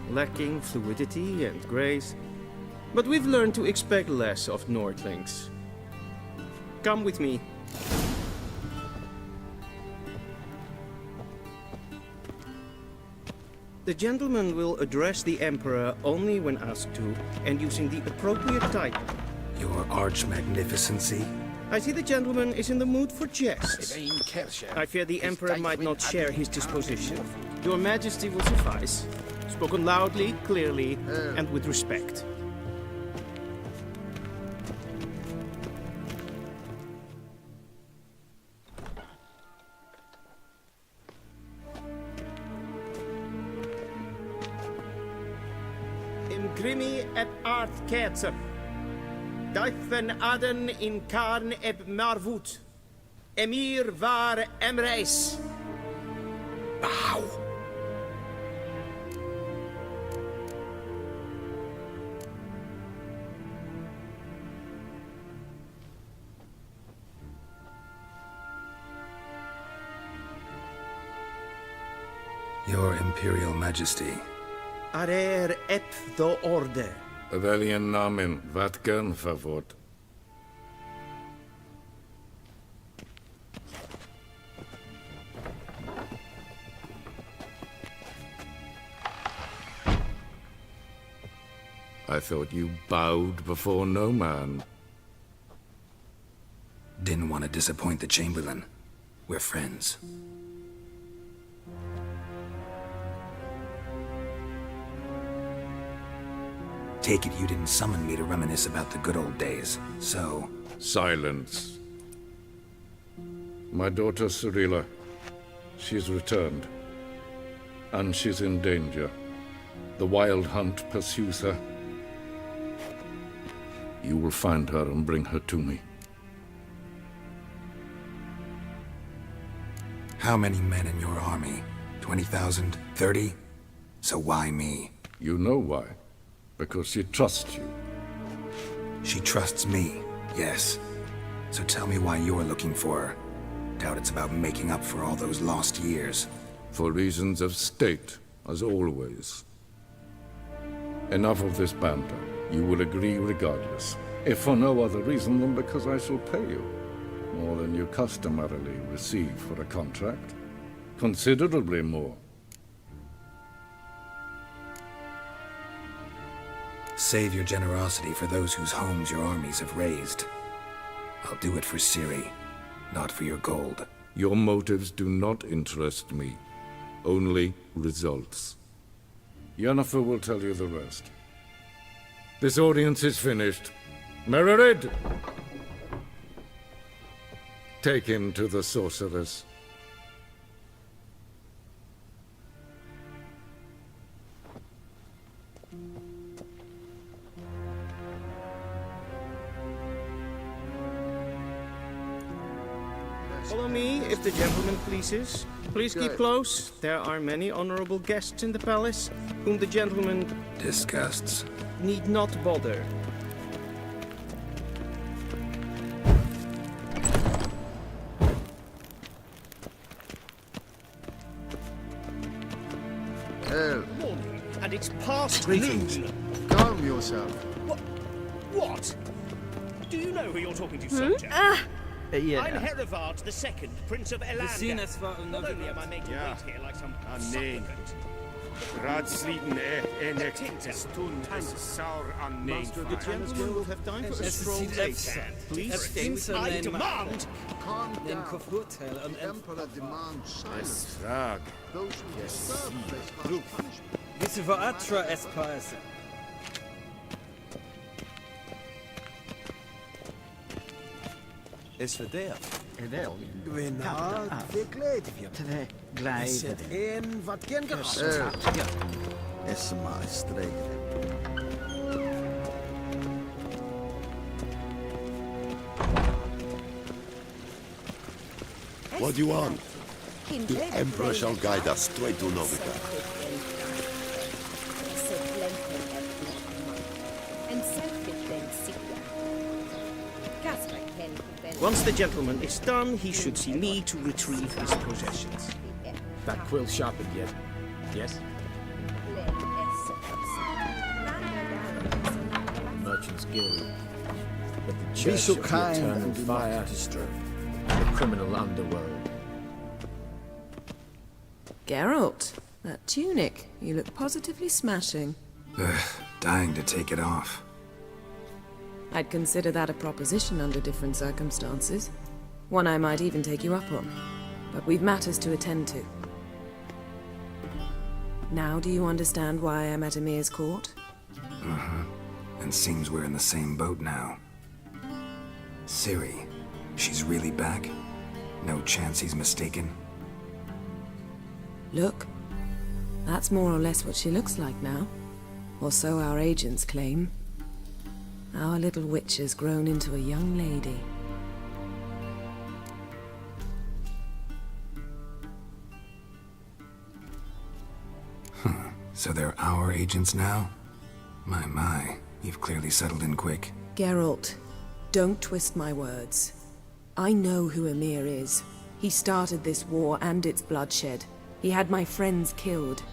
Lacking fluidity and grace, but we've learned to expect less of Nordlings. Come with me. The gentleman will address the Emperor only when asked to, and using the appropriate title. Your Arch-Magnificency? I see the gentleman is in the mood for jests. I fear the Emperor might not share his disposition. Your Majesty will suffice. Spoken loudly, clearly, and with respect. Imgrimi eb art ketzer. Duifen aden in karn eb marvoet. Emir var emreis. Bow. Your Imperial Majesty. Arer ep the orde. Weljen namen, wat kan favort? I thought you bowed before no man. Didn't want to disappoint the Chamberlain. We're friends. Take it you didn't summon me to reminisce about the good old days, so... Silence. My daughter Cyrilla, she's returned. And she's in danger. The Wild Hunt pursues her. You will find her and bring her to me. How many men in your army? 20,000? 30? So why me? You know why. Because she trusts you. She trusts me, yes. So tell me why you're looking for her. Doubt it's about making up for all those lost years. For reasons of state, as always. Enough of this banter. You will agree regardless. If for no other reason than because I shall pay you. More than you customarily receive for a contract. Considerably more. Save your generosity for those whose homes your armies have razed. I'll do it for Ciri, not for your gold. Your motives do not interest me. Only results. Yennefer will tell you the rest. This audience is finished. Mererid! Take him to the sorceress. Follow me, if the gentleman pleases. Please keep close. There are many honorable guests in the palace, whom the gentleman... disgusts. ...need not bother. Morning, and it's past Greetings. noon. Calm yourself. What? Do you know who you're talking to, soldier? Yeah. I'm Herivard II, Prince of Elanda. Not only am I made to wait here like some nee. supplicant. Raadsleden enek is toen is sour aan nee. Master, the gentleman will have time for a stroll later. Please stay with me. I demand! Calm down. The Emperor demands silence. Frag. Those who disturb face punishment. Visse vatra espace. Is verdeel. Wel, Gwynar, verkleed je. glijden. Zet in wat kinders. Ja. Is maar streken. What do you want? The Emperor shall guide us straight to Novigrad. Once the gentleman is done, he should see me to retrieve his possessions. That quill sharpened yet? Yes? Merchant's Guild. But the Church so of the kind Eternal and do Fire, not disturb. the criminal underworld. Geralt, that tunic. You look positively smashing. Ugh, dying to take it off. I'd consider that a proposition under different circumstances. One I might even take you up on. But we've matters to attend to. Now do you understand why I'm at Emir's court? Uh-huh. And seems we're in the same boat now. Ciri, she's really back? No chance he's mistaken? Look, that's more or less what she looks like now. Or so our agents claim. Our little witch has grown into a young lady. So they're our agents now? My, you've clearly settled in quick. Geralt, don't twist my words. I know who Emir is. He started this war and its bloodshed. He had my friends killed.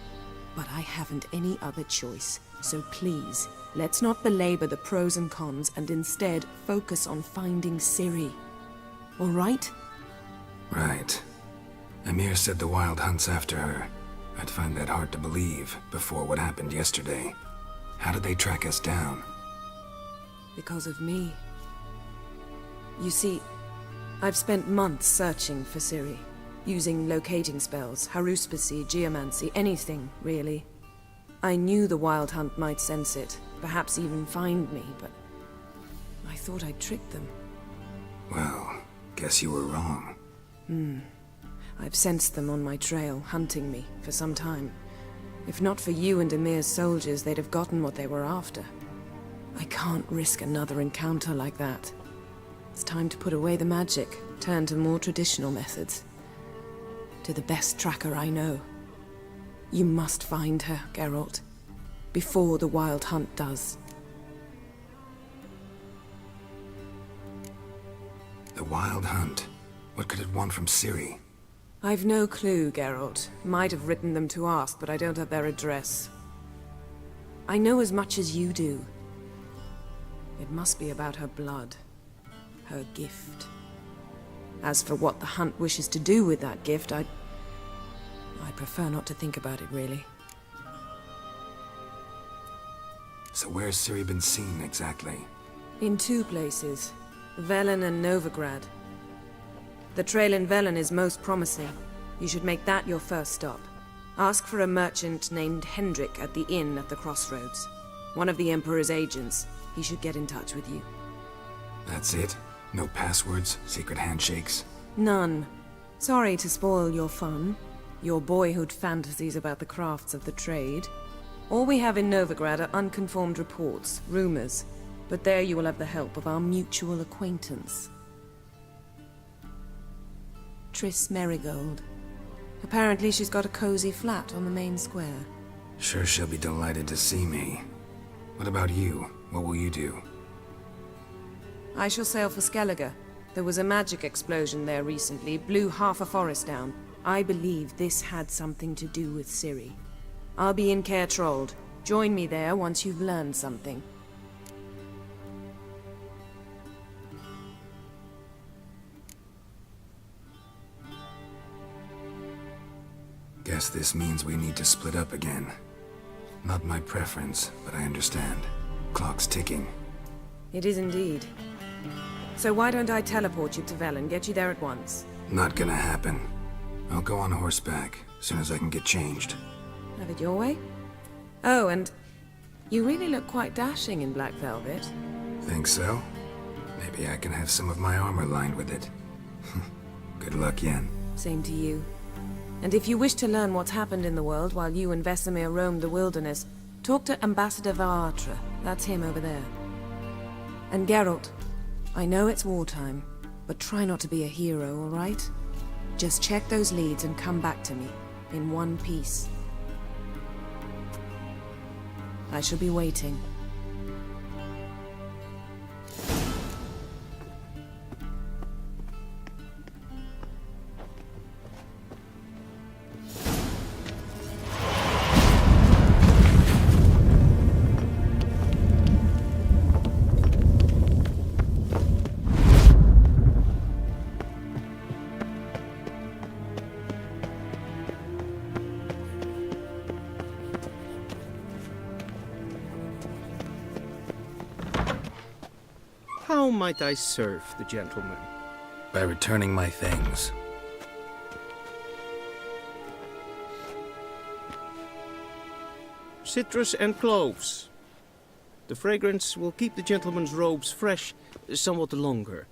But I haven't any other choice. So please, let's not belabor the pros and cons and instead focus on finding Ciri. All right? Right. Emir said the Wild Hunt's after her. I'd find that hard to believe before what happened yesterday. How did they track us down? Because of me. You see, I've spent months searching for Ciri, using locating spells, haruspicy, geomancy, anything, really. I knew the Wild Hunt might sense it, perhaps even find me, but I thought I'd tricked them. Well, guess you were wrong. I've sensed them on my trail, hunting me, for some time. If not for you and Emir's soldiers, they'd have gotten what they were after. I can't risk another encounter like that. It's time to put away the magic, turn to more traditional methods. To the best tracker I know. You must find her, Geralt. Before the Wild Hunt does. The Wild Hunt? What could it want from Ciri? I've no clue, Geralt. Might have written them to ask, but I don't have their address. I know as much as you do. It must be about her blood. Her gift. As for what the Hunt wishes to do with that gift, I prefer not to think about it, really. So where's Ciri been seen, exactly? In two places. Velen and Novigrad. The trail in Velen is most promising. You should make that your first stop. Ask for a merchant named Hendrik at the inn at the crossroads. One of the Emperor's agents. He should get in touch with you. That's it? No passwords, secret handshakes? None. Sorry to spoil your fun. Your boyhood fantasies about the crafts of the trade. All we have in Novigrad are unconfirmed reports, rumors. But there you will have the help of our mutual acquaintance. Triss Merigold. Apparently she's got a cozy flat on the main square. Sure she'll be delighted to see me. What about you? What will you do? I shall sail for Skellige. There was a magic explosion there recently, blew half a forest down. I believe this had something to do with Ciri. I'll be in Caer Trold. Join me there once you've learned something. Guess this means we need to split up again. Not my preference, but I understand. Clock's ticking. It is indeed. So why don't I teleport you to Velen, get you there at once? Not gonna happen. I'll go on horseback, as soon as I can get changed. Have it your way? Oh, and you really look quite dashing in black velvet. Think so? Maybe I can have some of my armor lined with it. Good luck, Yen. Same to you. And if you wish to learn what's happened in the world while you and Vesemir roamed the wilderness, talk to Ambassador Varatra. That's him over there. And Geralt, I know it's wartime, but try not to be a hero, all right? Just check those leads and come back to me, in one piece. I shall be waiting. How might I serve the gentleman? By returning my things. Citrus and cloves. The fragrance will keep the gentleman's robes fresh somewhat longer.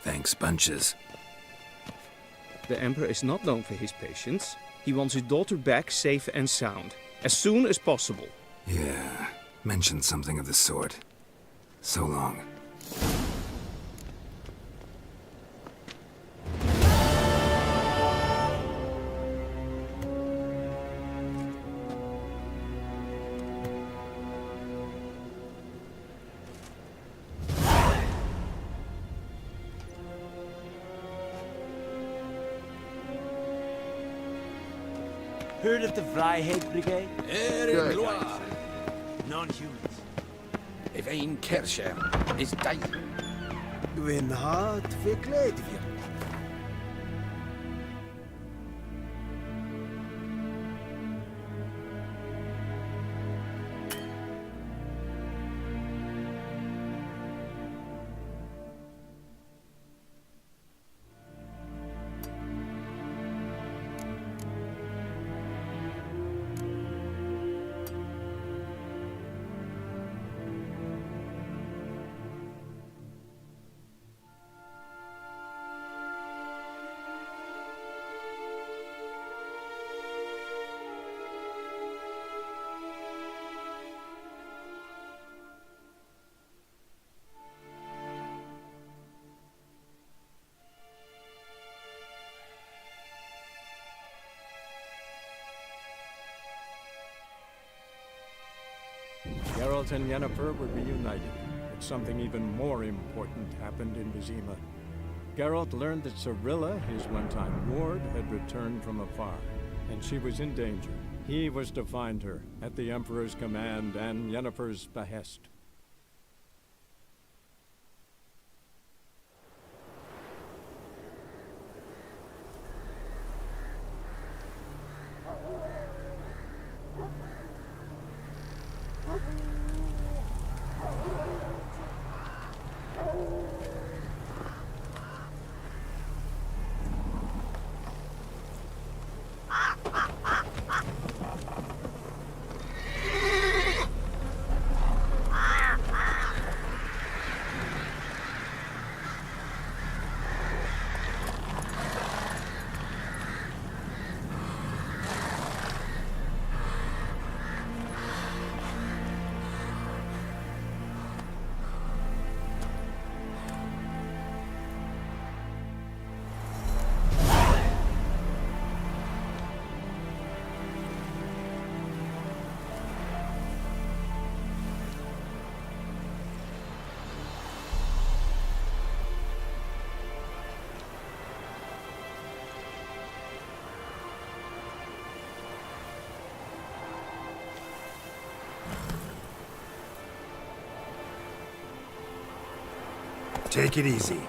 Thanks, bunches. The Emperor is not known for his patience. He wants his daughter back safe and sound, as soon as possible. Yeah, mentioned something of the sort. So long. Heard of the Vryheid Brigade? Non-humans. If een Corsair is die. When hard verkleed wir. Geralt and Yennefer were reunited, but something even more important happened in Vizima. Geralt learned that Cirilla, his one-time ward, had returned from afar, and she was in danger. He was to find her, at the Emperor's command and Yennefer's behest. Take it easy.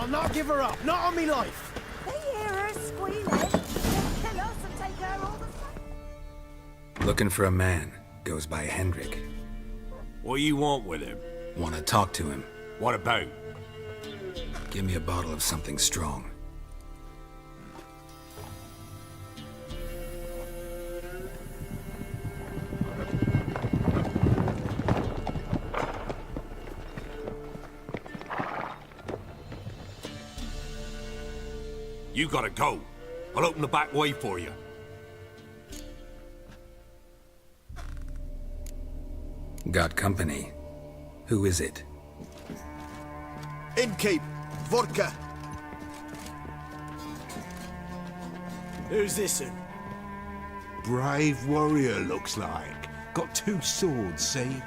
not give her up. Not on me life. They hear her squealing. They'll kill us and take her all the fun. Looking for a man. Goes by Hendrik. What do you want with him? Want to talk to him. What about? Give me a bottle of something strong. You gotta go. I'll open the back way for you. Got company. Who is it? Innkeep. Vodka. Who's this in? Brave warrior, looks like. Got 2 swords, see?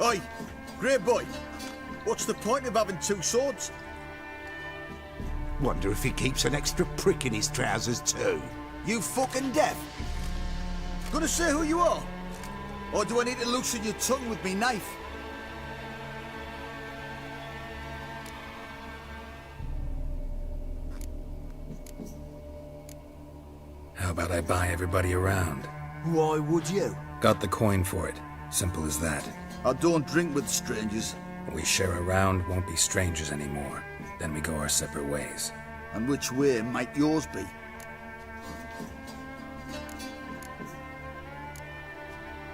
Oi, grey boy. What's the point of having 2 swords? Wonder if he keeps an extra prick in his trousers too. You fucking deaf? Gonna say who you are? Or do I need to loosen your tongue with me knife? How about I buy everybody around? Why would you? Got the coin for it. Simple as that. I don't drink with strangers. We share a round, won't be strangers anymore. Then we go our separate ways. And which way might yours be?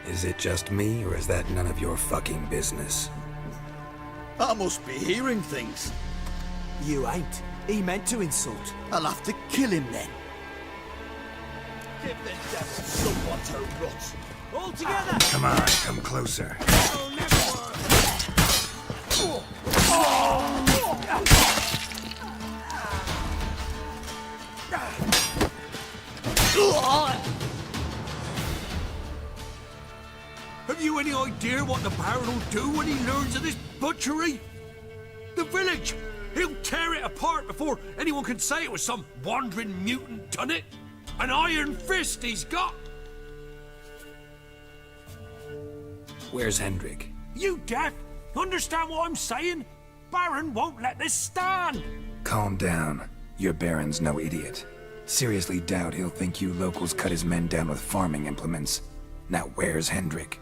Is it just me, or is that none of your fucking business? I must be hearing things. You ain't. He meant to insult. I'll have to kill him then. Give the devil someone to rot. All together! Come on, come closer. Have you any idea what the Baron will do when he learns of this butchery? The village! He'll tear it apart before anyone can say it was some wandering mutant done it. An iron fist he's got! Where's Hendrik? You deaf? Understand what I'm saying? Baron won't let this stand! Calm down. Your Baron's no idiot. Seriously doubt he'll think you locals cut his men down with farming implements. Now where's Hendrik?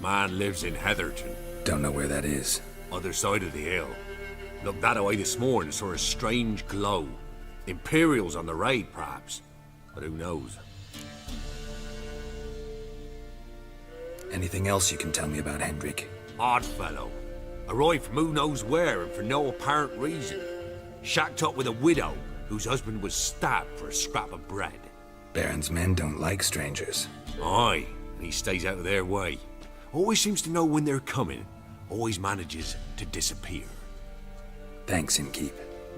Man lives in Heatherton. Don't know where that is. Other side of the hill. Looked that away this morning, saw a strange glow. Imperials on the raid, perhaps. But who knows? Anything else you can tell me about Hendrik? Odd fellow. Arrived from who knows where and for no apparent reason. Shacked up with a widow whose husband was stabbed for a scrap of bread. Baron's men don't like strangers. Aye, and he stays out of their way. Always seems to know when they're coming. Always manages to disappear. Thanks, Innkeep.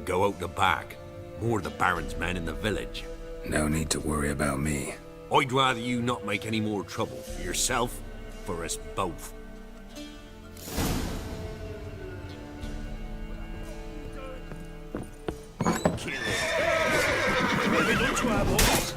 Go out the back. More of the Baron's men in the village. No need to worry about me. I'd rather you not make any more trouble for yourself, for us both. Kill it. What have we done to our boys?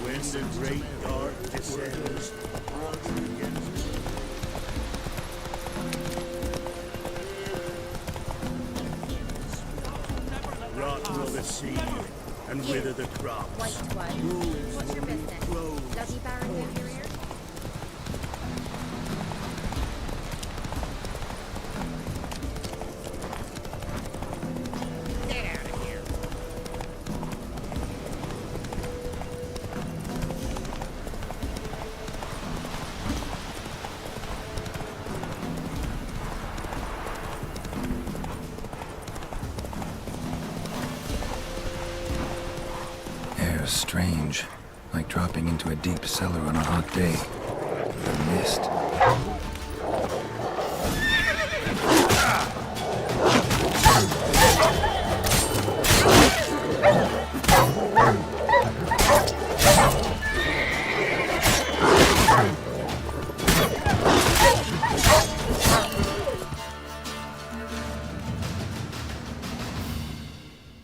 When the great dark descends, rot will the seed and wither the crops. White one. What's your business? Dudley Baron Inferior? Get out of here. was strange, like dropping into a deep cellar on a hot day. The mist.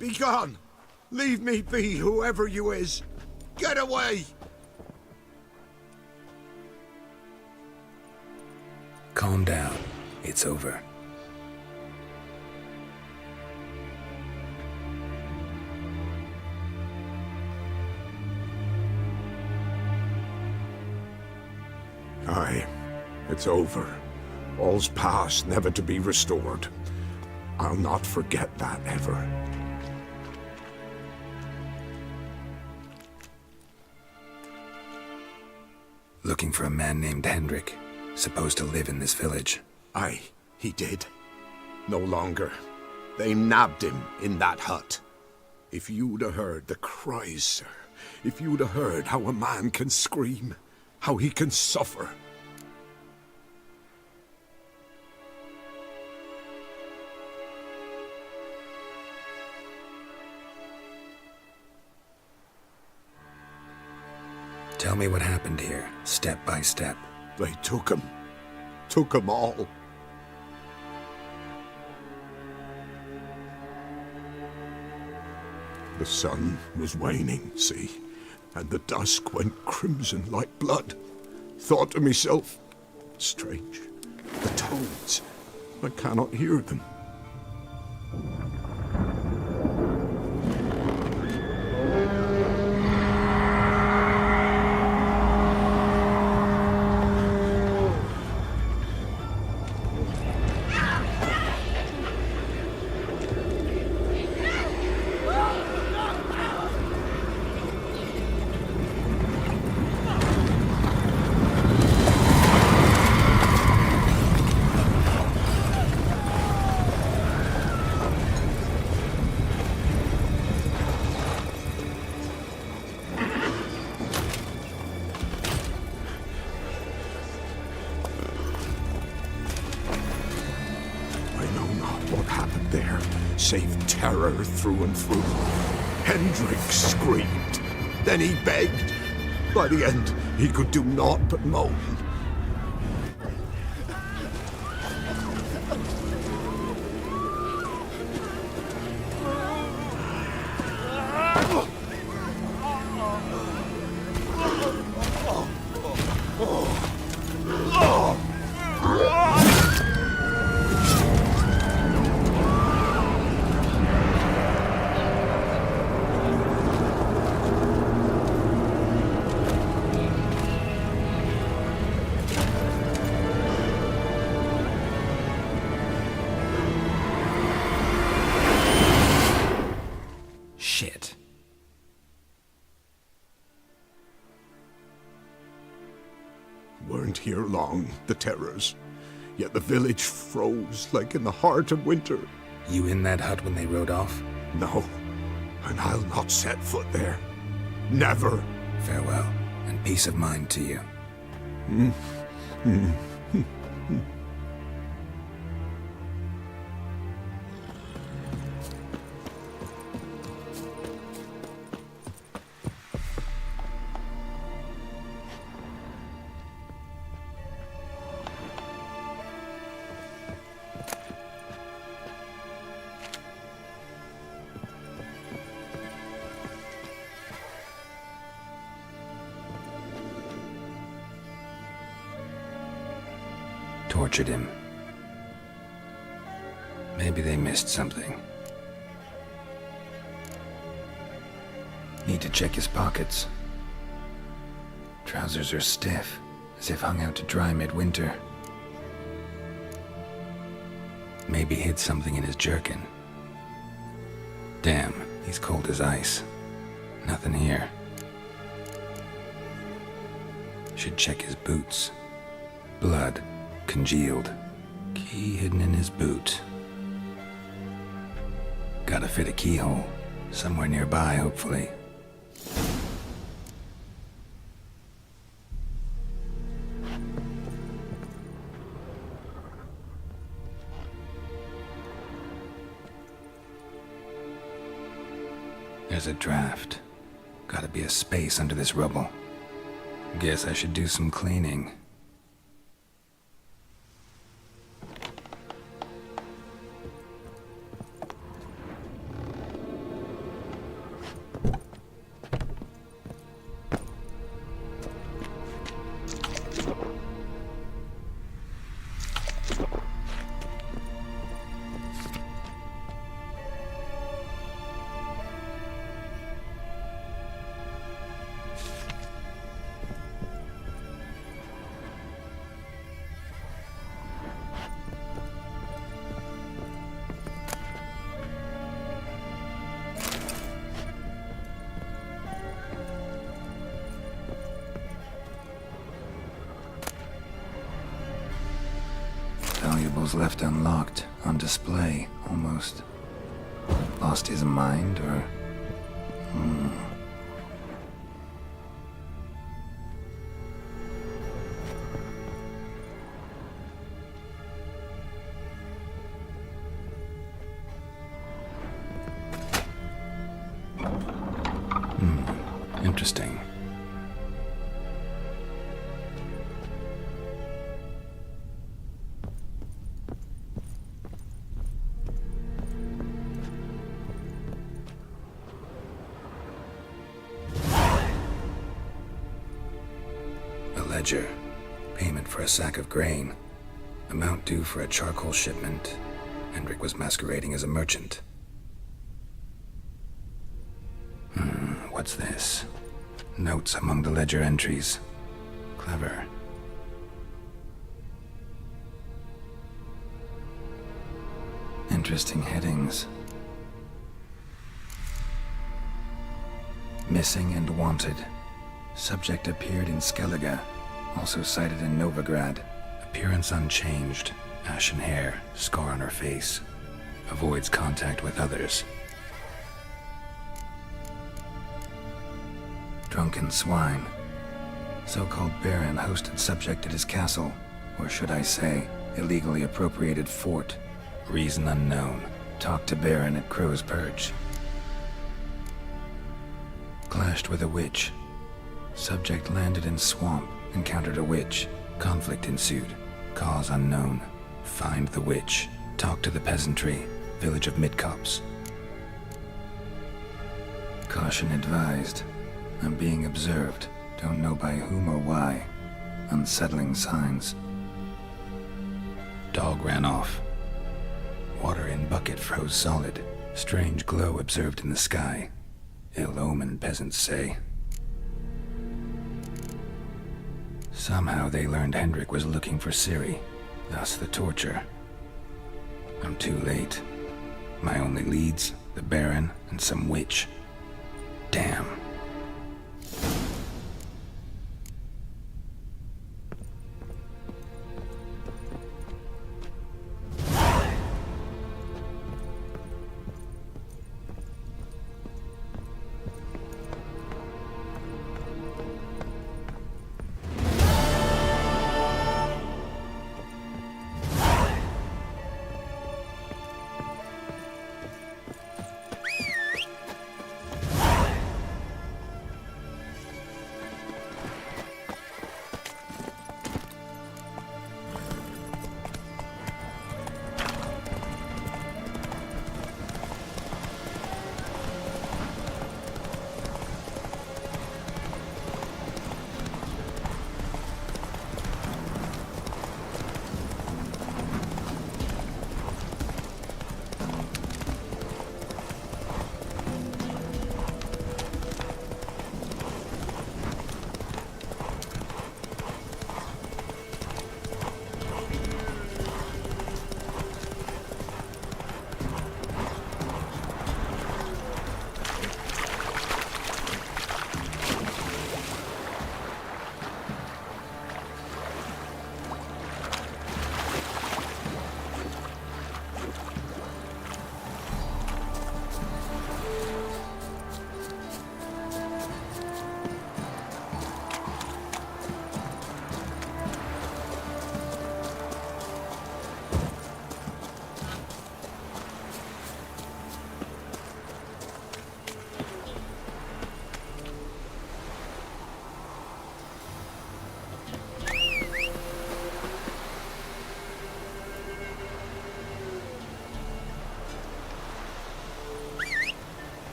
Be gone! Leave me be, whoever you is! Get away! Calm down. It's over. Aye, it's over. All's past, never to be restored. I'll not forget that ever. Looking for a man named Hendrik, supposed to live in this village. Aye, he did. No longer. They nabbed him in that hut. If you'd have heard the cries, sir. If you'd have heard how a man can scream, how he can suffer. Tell me what happened here, step by step. They took him. Took him all. The sun was waning, see, and the dusk went crimson like blood. Thought to myself, strange, the toads, I cannot hear them. Save terror through and through. Hendrik screamed. Then he begged. By the end, he could do naught but moan. Shit. Weren't here long, the terrors. Yet the village froze like in the heart of winter. You in that hut when they rode off? No, and I'll not set foot there. Never. Farewell, and peace of mind to you. Tortured him. Maybe they missed something. Need to check his pockets. Trousers are stiff, as if hung out to dry midwinter. Maybe hid something in his jerkin. Damn, he's cold as ice. Nothing here. Should check his boots. Blood. Congealed. Key hidden in his boot. Gotta fit a keyhole. Somewhere nearby, hopefully. There's a draft. Gotta be a space under this rubble. Guess I should do some cleaning. Valuables left unlocked, on display, almost. Lost his mind, or... Interesting. Ledger. Payment for a sack of grain. Amount due for a charcoal shipment. Hendrik was masquerading as a merchant. What's this? Notes among the ledger entries. Clever. Interesting headings. Missing and wanted. Subject appeared in Skellige. Also sighted in Novigrad. Appearance unchanged. Ashen hair, scar on her face. Avoids contact with others. Drunken swine. So-called Baron hosted subject at his castle. Or should I say, illegally appropriated fort. Reason unknown. Talked to Baron at Crow's Perch. Clashed with a witch. Subject landed in swamp. Encountered a witch. Conflict ensued. Cause unknown. Find the witch. Talk to the peasantry. Village of Midcopse. Caution advised. I'm being observed. Don't know by whom or why. Unsettling signs. Dog ran off. Water in bucket froze solid. Strange glow observed in the sky. Ill omen, peasants say. Somehow they learned Hendrik was looking for Ciri, thus the torture. I'm too late. My only leads, the Baron and some witch. Damn.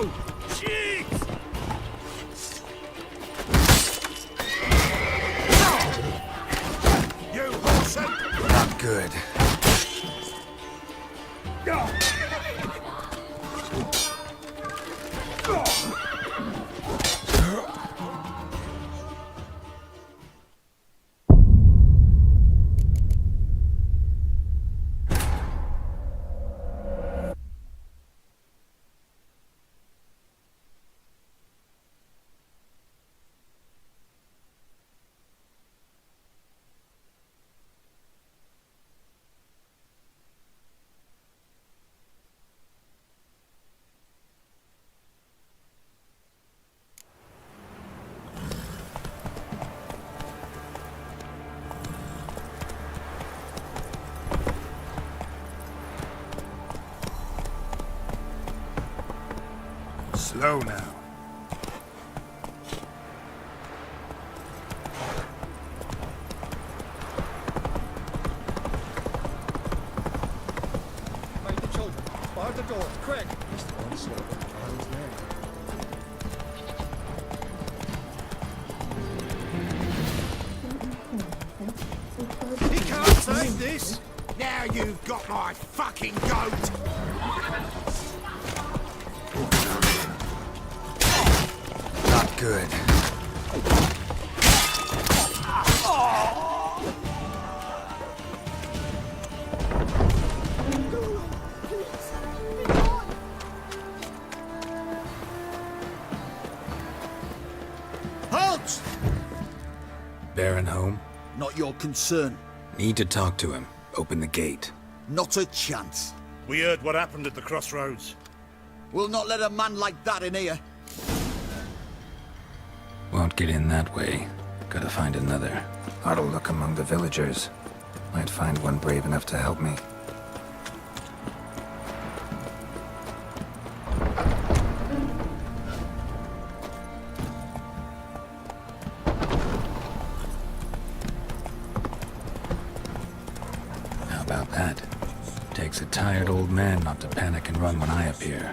go! Shit! You horseman! Not good. Slow now. Find the children. Bar the door, quick! He can't save this! Now you've got my fucking goat! Not good. Halt! Baron home? Not your concern. Need to talk to him. Open the gate. Not a chance. We heard what happened at the crossroads. We'll not let a man like that in here. Won't get in that way. Gotta find another. Ought to look among the villagers. Might find one brave enough to help me. How about that? Takes a tired old man not to panic and run when I appear.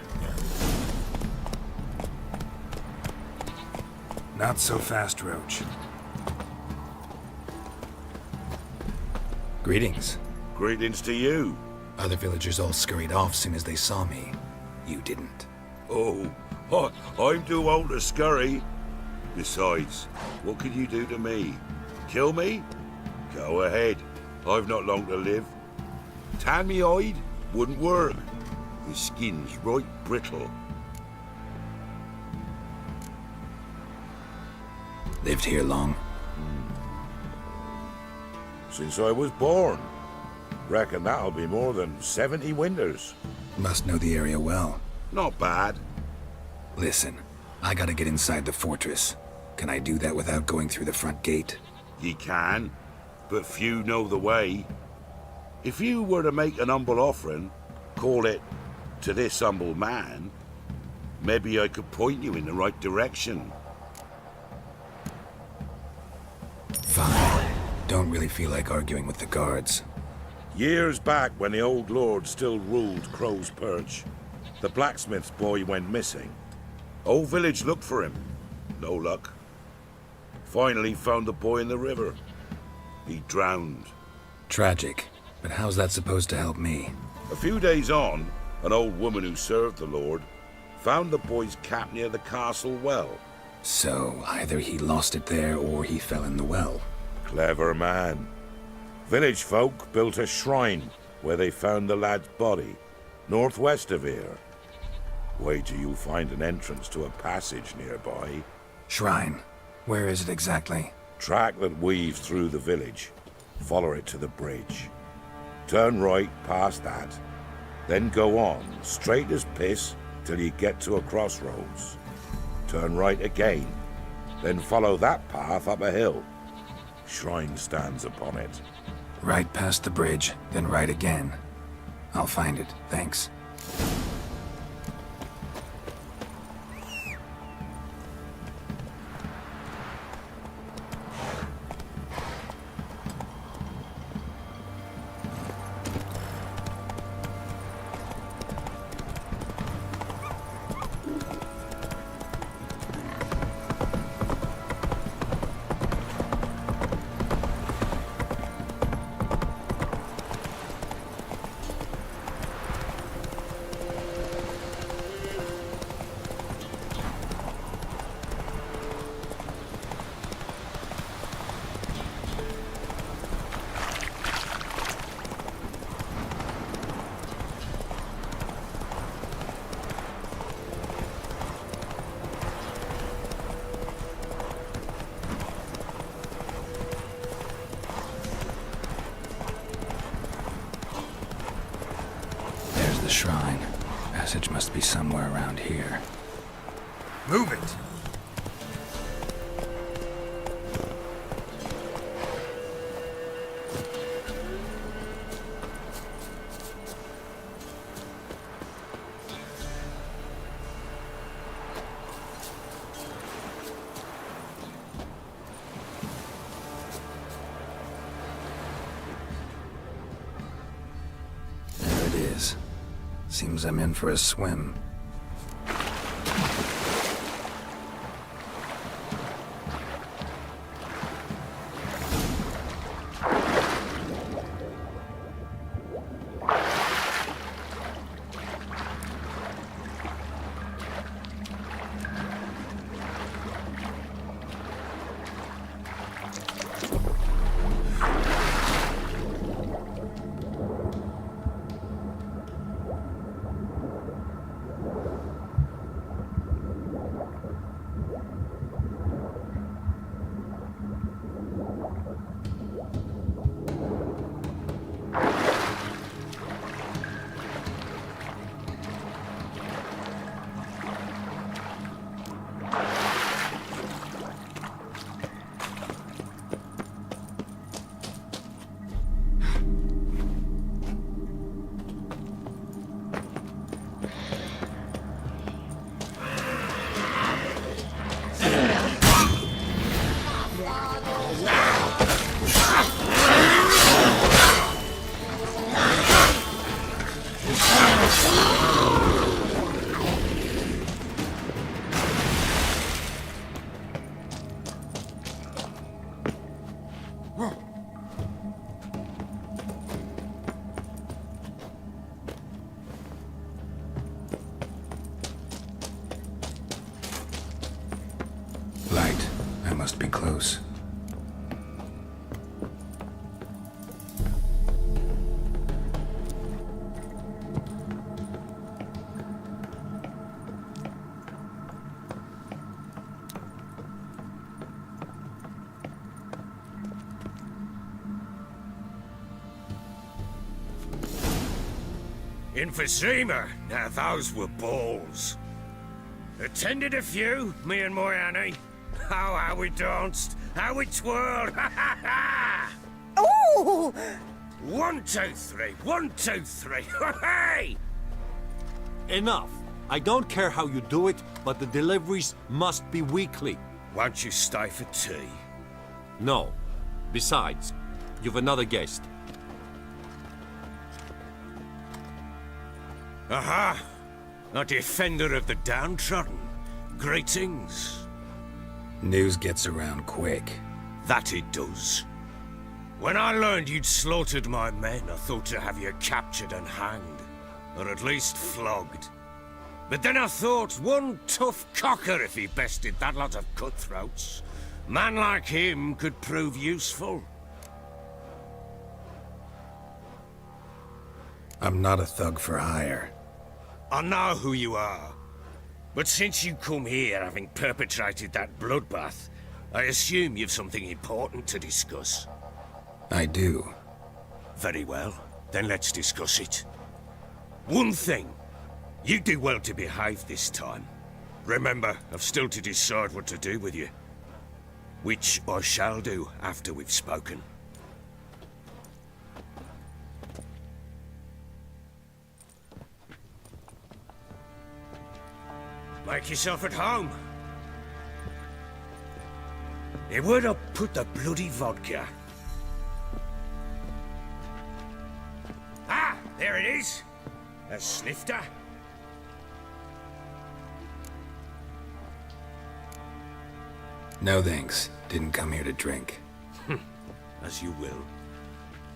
Not so fast, Roach. Greetings. Greetings to you. Other villagers all scurried off soon as they saw me. You didn't. Oh, I'm too old to scurry. Besides, what could you do to me? Kill me? Go ahead. I've not long to live. Tan me hide? Wouldn't work. The skin's right brittle. Lived here long? Since I was born. Reckon that'll be more than 70 winters. Must know the area well. Not bad. Listen, I gotta get inside the fortress. Can I do that without going through the front gate? Ye can, but few know the way. If you were to make an humble offering, call it, to this humble man, maybe I could point you in the right direction. Fine. Don't really feel like arguing with the guards. Years back, when the old lord still ruled Crow's Perch, the blacksmith's boy went missing. Whole village looked for him. No luck. Finally found the boy in the river. He drowned. Tragic. But how's that supposed to help me? A few days on, an old woman who served the lord found the boy's cap near the castle well. So, either he lost it there or he fell in the well. Clever man. Village folk built a shrine where they found the lad's body, northwest of here. Wait till you find an entrance to a passage nearby. Shrine? Where is it exactly? Track that weaves through the village. Follow it to the bridge. Turn right past that. Then go on, straight as piss, till you get to a crossroads. Turn right again. Then follow that path up a hill. Shrine stands upon it. Right past the bridge, then right again. I'll find it, thanks. shrine. Passage must be somewhere around here. Move it! There it is. Seems I'm in for a swim. Light. I must be close. Emphysema. Now those were balls. Attended a few, me and my Annie. Oh, how we danced, how we twirled. Ooh! 1, 2, 3, 1, 2, 3. Hey! Enough. I don't care how you do it, but the deliveries must be weekly. Won't you stay for tea? No. Besides, you've another guest. Aha! A defender of the downtrodden. Greetings. News gets around quick. That it does. When I learned you'd slaughtered my men, I thought to have you captured and hanged. Or at least flogged. But then I thought, one tough cocker if he bested that lot of cutthroats. Man like him could prove useful. I'm not a thug for hire. I know who you are. But since you come here having perpetrated that bloodbath, I assume you've something important to discuss. I do. Very well. Then let's discuss it. One thing. You do well to behave this time. Remember, I've still to decide what to do with you. Which I shall do after we've spoken. Make yourself at home. Hey, where'd I put the bloody vodka? Ah, there it is. A snifter. No thanks. Didn't come here to drink. As you will.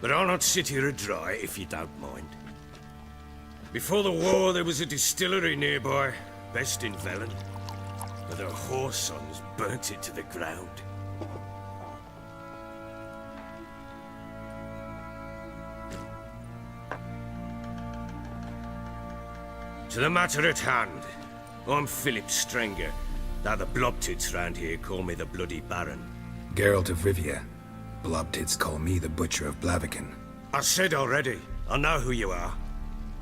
But I'll not sit here dry if you don't mind. Before the war, there was a distillery nearby, best in Velen. But their whore sons burnt it to the ground. To the matter at hand, I'm Philip Strenger, though the blobtits round here call me the Bloody Baron. Geralt of Rivia. Blobtits call me the Butcher of Blaviken. I said already, I know who you are.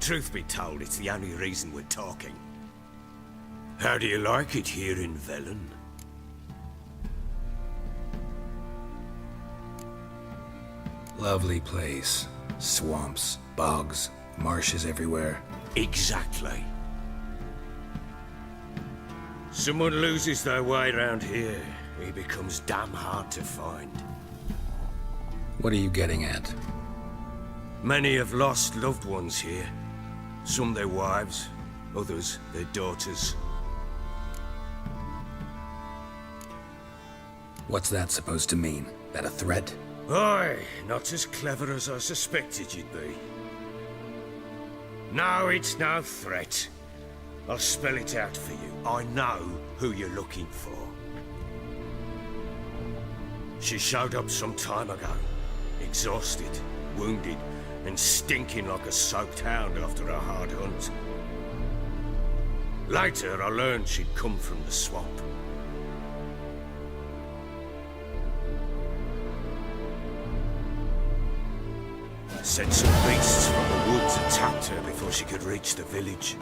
Truth be told, it's the only reason we're talking. How do you like it here in Velen? Lovely place. Swamps, bogs, marshes everywhere. Exactly. Someone loses their way around here, he becomes damn hard to find. What are you getting at? Many have lost loved ones here. Some their wives, others their daughters. What's that supposed to mean? That a threat? Aye, not as clever as I suspected you'd be. No, it's no threat. I'll spell it out for you. I know who you're looking for. She showed up some time ago. Exhausted, wounded, and stinking like a soaked hound after a hard hunt. Later, I learned she'd come from the swamp. Said some beasts from the woods attacked her before she could reach the village.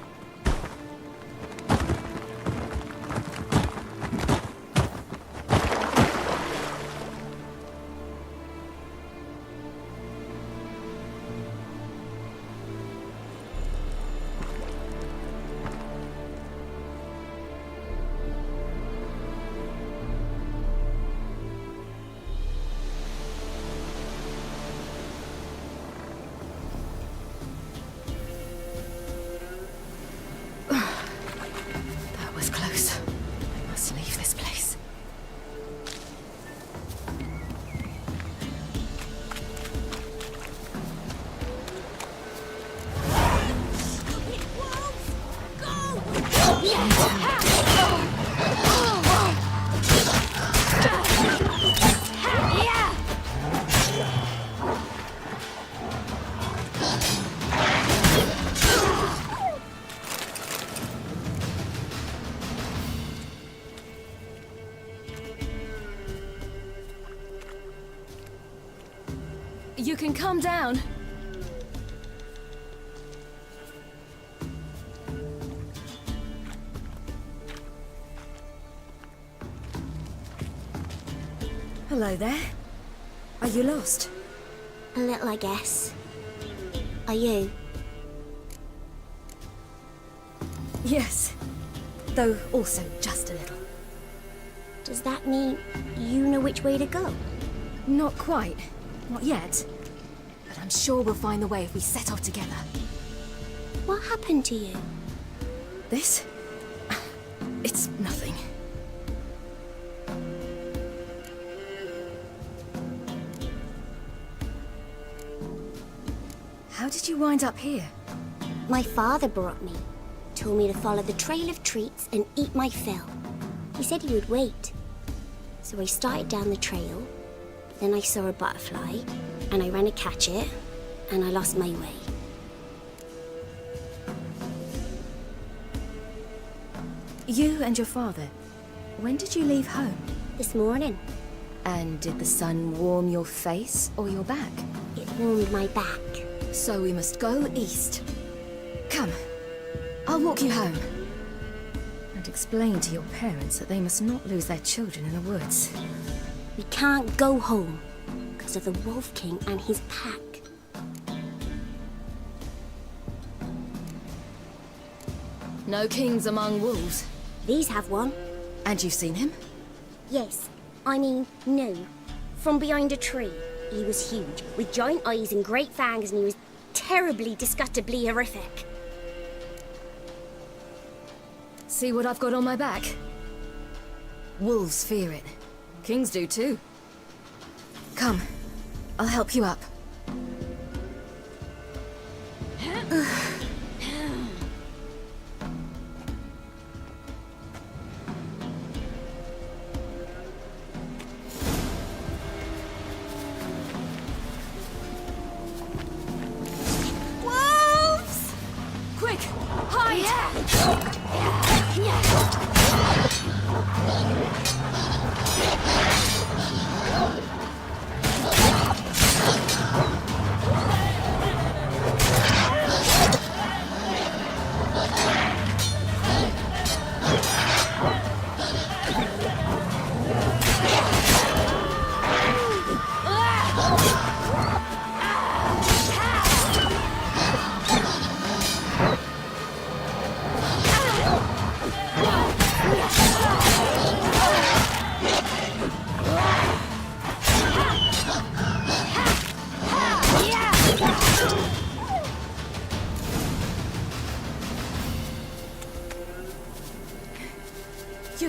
You can calm down. Hello there. Are you lost? A little, I guess. Are you? Yes. Though also just a little. Does that mean you know which way to go? Not quite. Not yet. But I'm sure we'll find the way if we set off together. What happened to you? This? It's nothing. How did you wind up here? My father brought me. Told me to follow the trail of treats and eat my fill. He said he would wait. So I started down the trail. Then I saw a butterfly, and I ran to catch it, and I lost my way. You and your father, when did you leave home? This morning. And did the sun warm your face or your back? It warmed my back. So we must go east. Come, I'll walk you home. And explain to your parents that they must not lose their children in the woods. We can't go home because of the Wolf King and his pack. No kings among wolves. These have one. And you've seen him? Yes. I mean, no. From behind a tree. He was huge, with giant eyes and great fangs, and he was terribly, disgustingly horrific. See what I've got on my back? Wolves fear it. Kings do too. Come, I'll help you up. Wolves! Quick, hide!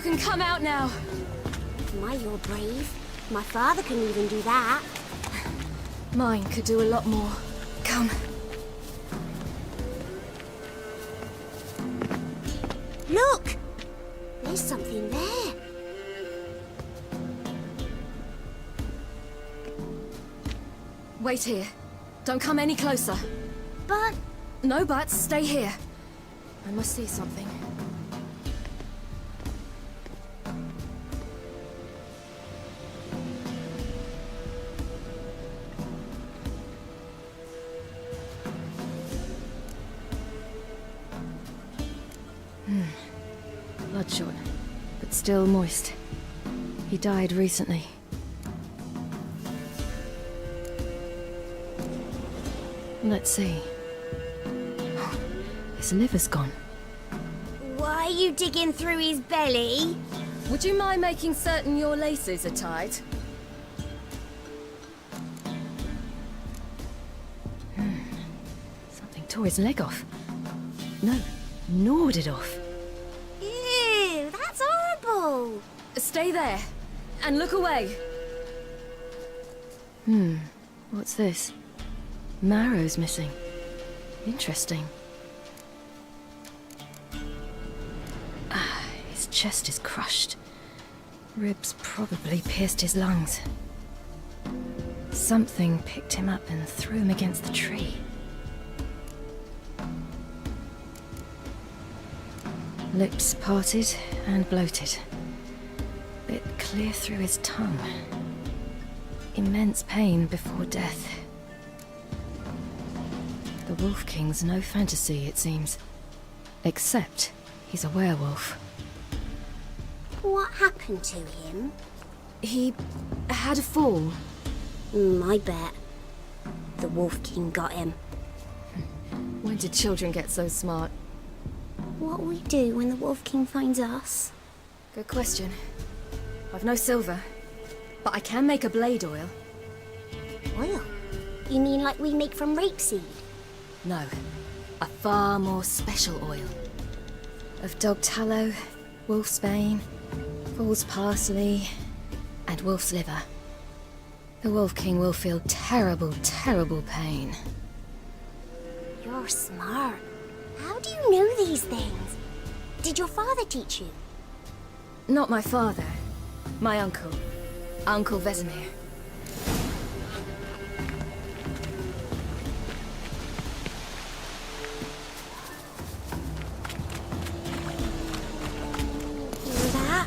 can come out now. My, you're brave. My father couldn't even do that. Mine could do a lot more. Come. Look! There's something there. Wait here. Don't come any closer. But... No buts. Stay here. I must see something. Bloodshot, but still moist. He died recently. Let's see. His liver's gone. Why are you digging through his belly? Would you mind making certain your laces are tied? Something tore his leg off. No, gnawed it off. Ew, that's horrible. Stay there, and look away. What's this? Marrow's missing. Interesting. His chest is crushed. Ribs probably pierced his lungs. Something picked him up and threw him against the tree. Lips parted and bloated. Bit clear through his tongue. Immense pain before death. The Wolf King's no fantasy, it seems. Except he's a werewolf. What happened to him? He had a fall. I bet. The Wolf King got him. When did children get so smart? What'll we do when the Wolf King finds us? Good question. I've no silver, but I can make a blade oil. Oil? You mean like we make from rapeseed? No, a far more special oil. Of dog tallow, wolf's bane, fool's parsley, and wolf's liver. The Wolf King will feel terrible, terrible pain. You're smart. How do you know these things? Did your father teach you? Not my father. My uncle. Uncle Vesemir. Hear that?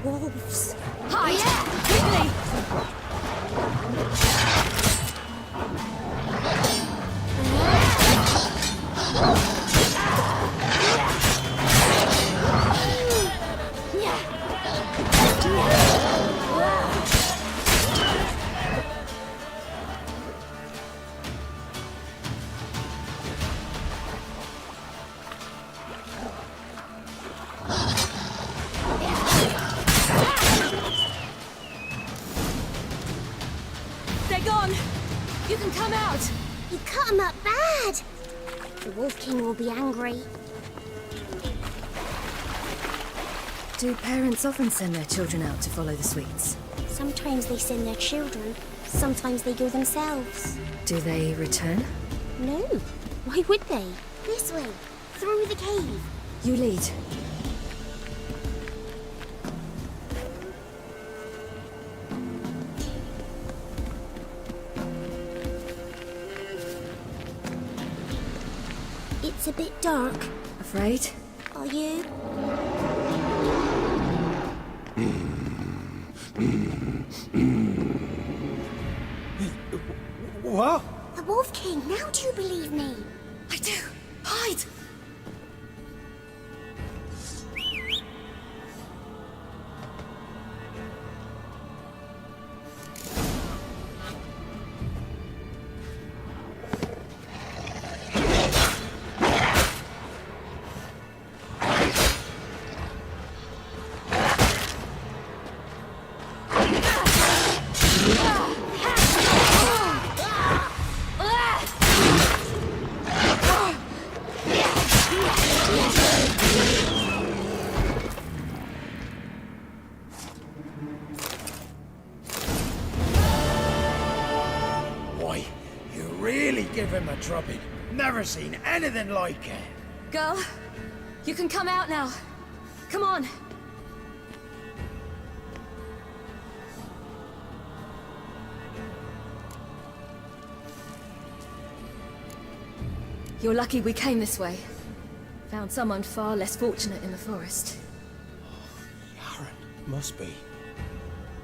Wolves. Hide! Quickly! They're gone! You can come out! You cut him up bad! The Wolf King will be angry. Do parents often send their children out to follow the sweets? Sometimes they send their children. Sometimes they go themselves. Do they return? No. Why would they? This way. Through the cave. You lead. It's a bit dark. Afraid? Are you? What? The Wolf King, now do you believe me? I do. Hide! You really give him a drubbing. Never seen anything like it. Girl, you can come out now. Come on. You're lucky we came this way. Found someone far less fortunate in the forest. Must be.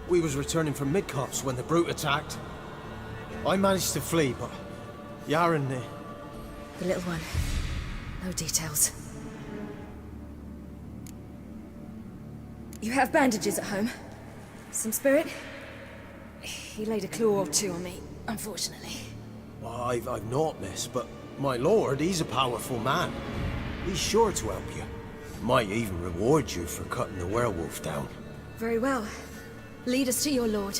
We was returning from Midcops when the brute attacked. I managed to flee, but Yaren... The little one. No details. You have bandages at home? Some spirit? He laid a claw or two on me, unfortunately. Well, I've not, miss, but my lord, he's a powerful man. He's sure to help you. Might even reward you for cutting the werewolf down. Very well. Lead us to your lord.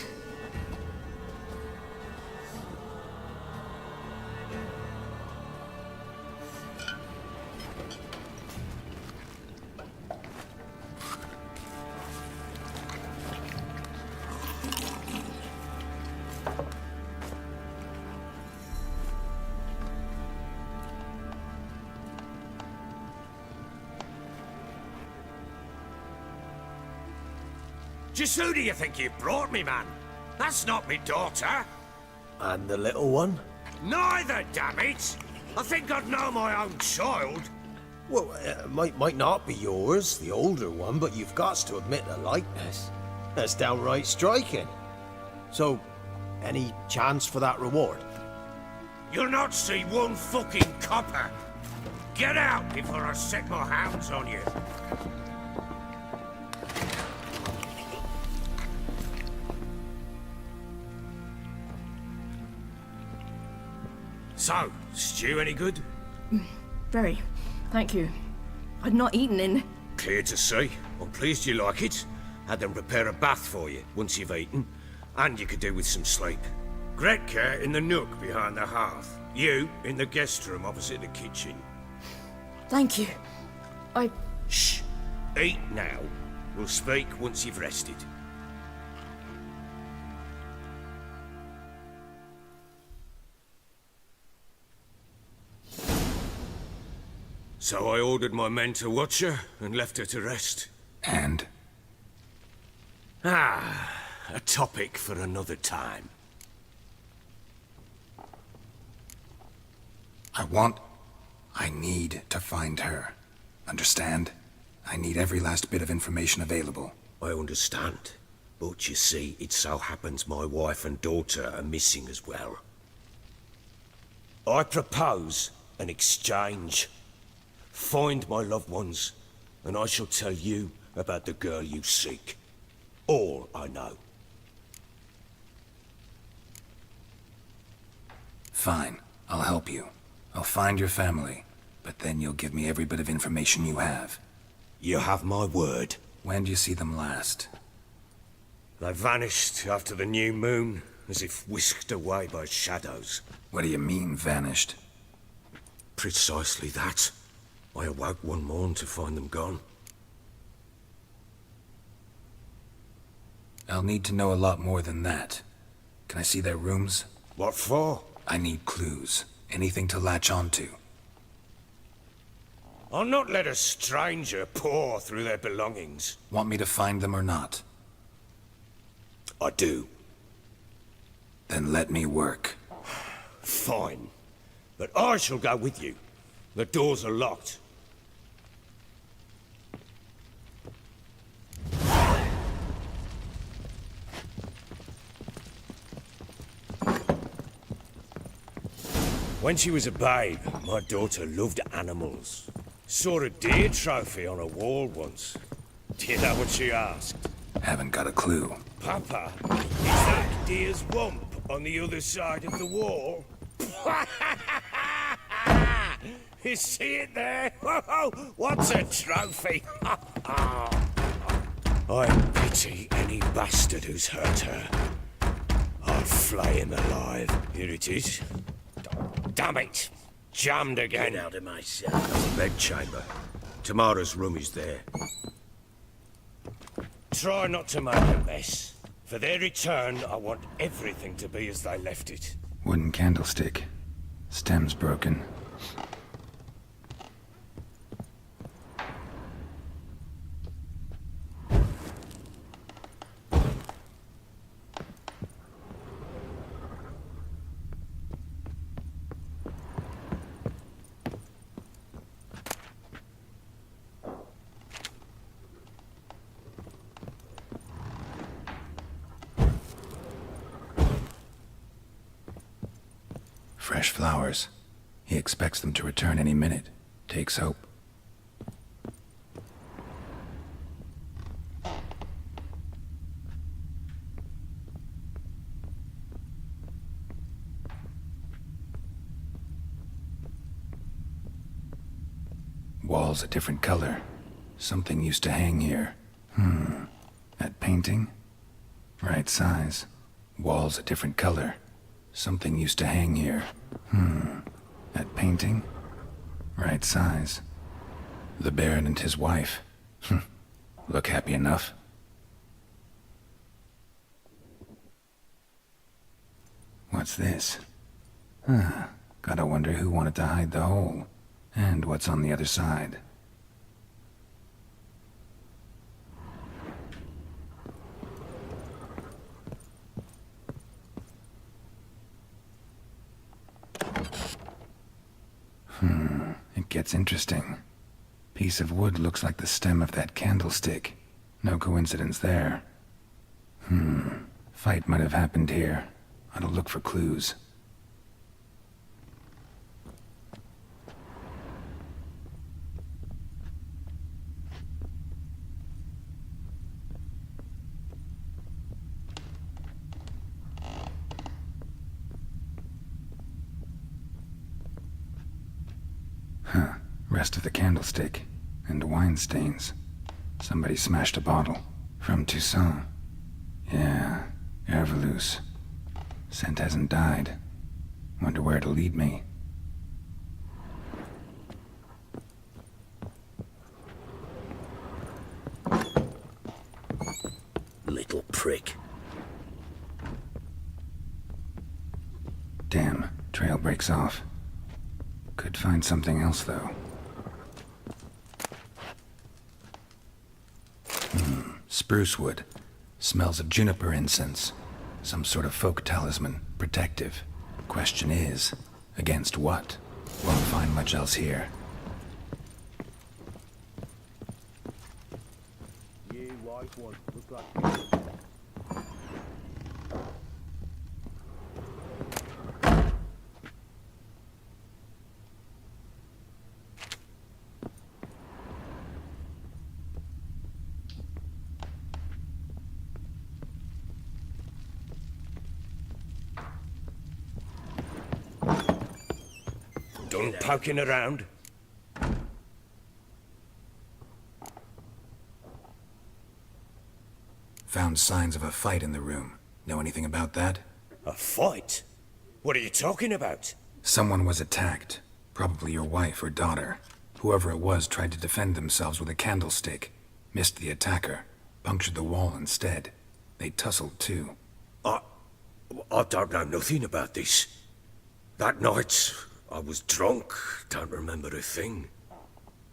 Just who do you think you brought me, man? That's not me daughter. And the little one? Neither, damn it! I think I'd know my own child. Well, might not be yours, the older one, but you've got to admit the likeness. That's downright striking. So, any chance for that reward? You'll not see one fucking copper. Get out before I set my hounds on you. So, stew any good? Very. Thank you. I'd not eaten in... Clear to see. I'm pleased you like it. Had them prepare a bath for you once you've eaten. And you could do with some sleep. Gretka in the nook behind the hearth. You in the guest room opposite the kitchen. Thank you. Shh. Eat now. We'll speak once you've rested. So I ordered my men to watch her and left her to rest. And? A topic for another time. I need to find her. Understand? I need every last bit of information available. I understand. But you see, it so happens my wife and daughter are missing as well. I propose an exchange. Find my loved ones, and I shall tell you about the girl you seek. All I know. Fine. I'll help you. I'll find your family, but then you'll give me every bit of information you have. You have my word. When do you see them last? They vanished after the new moon, as if whisked away by shadows. What do you mean, vanished? Precisely that. I awoke one morn to find them gone. I'll need to know a lot more than that. Can I see their rooms? What for? I need clues. Anything to latch onto. I'll not let a stranger pore through their belongings. Want me to find them or not? I do. Then let me work. Fine. But I shall go with you. The doors are locked. When she was a babe, my daughter loved animals. Saw a deer trophy on a wall once. Do you know what she asked? Haven't got a clue. Papa, is that deer's wump on the other side of the wall? You see it there? Whoa, what's a trophy? I pity any bastard who's hurt her. I'll flay him alive. Here it is. Damn it! Jammed again. Get out of my cell. That's a bedchamber. Tamara's room is there. Try not to make a mess. For their return, I want everything to be as they left it. Wooden candlestick. Stem's broken. Fresh flowers. He expects them to return any minute. Takes hope. Walls a different color. Something used to hang here. That painting? Right size. Walls a different color. Something used to hang here. That painting? Right size. The Baron and his wife. Look happy enough. What's this? Gotta wonder who wanted to hide the hole. And what's on the other side. It gets interesting. Piece of wood looks like the stem of that candlestick. No coincidence there. Fight might have happened here. Ought to look for clues. Rest of the candlestick. And wine stains. Somebody smashed a bottle. From Toussaint. Yeah, Ervelus. Scent hasn't died. Wonder where it'll lead me. Little prick. Damn, trail breaks off. Could find something else, though. Spruce wood. Smells of juniper incense. Some sort of folk talisman. Protective. Question is, against what? Won't find much else here. You white one. Look like... Done poking around? Found signs of a fight in the room. Know anything about that? A fight? What are you talking about? Someone was attacked. Probably your wife or daughter. Whoever it was tried to defend themselves with a candlestick. Missed the attacker. Punctured the wall instead. They tussled too. I don't know nothing about this. That night, I was drunk. Don't remember a thing.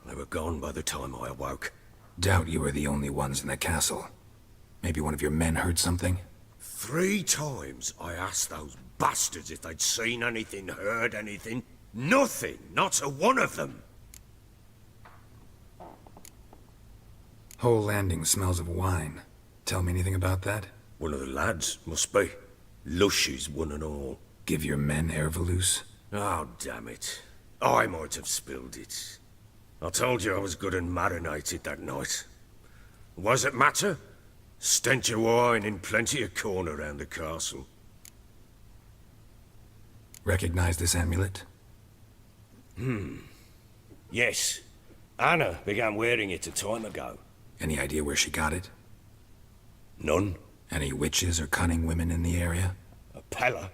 They were gone by the time I awoke. Doubt you were the only ones in the castle. Maybe one of your men heard something? 3 times I asked those bastards if they'd seen anything, heard anything. Nothing, not a one of them. Whole landing smells of wine. Tell me anything about that? One of the lads, must be. Lushes, one and all. Give your men Ervelus? Oh, damn it. I might have spilled it. I told you I was good and marinated that night. Was it matter? Stench of wine in plenty of corn around the castle. Recognize this amulet? Yes. Anna began wearing it a time ago. Any idea where she got it? None. Any witches or cunning women in the area? A Pella.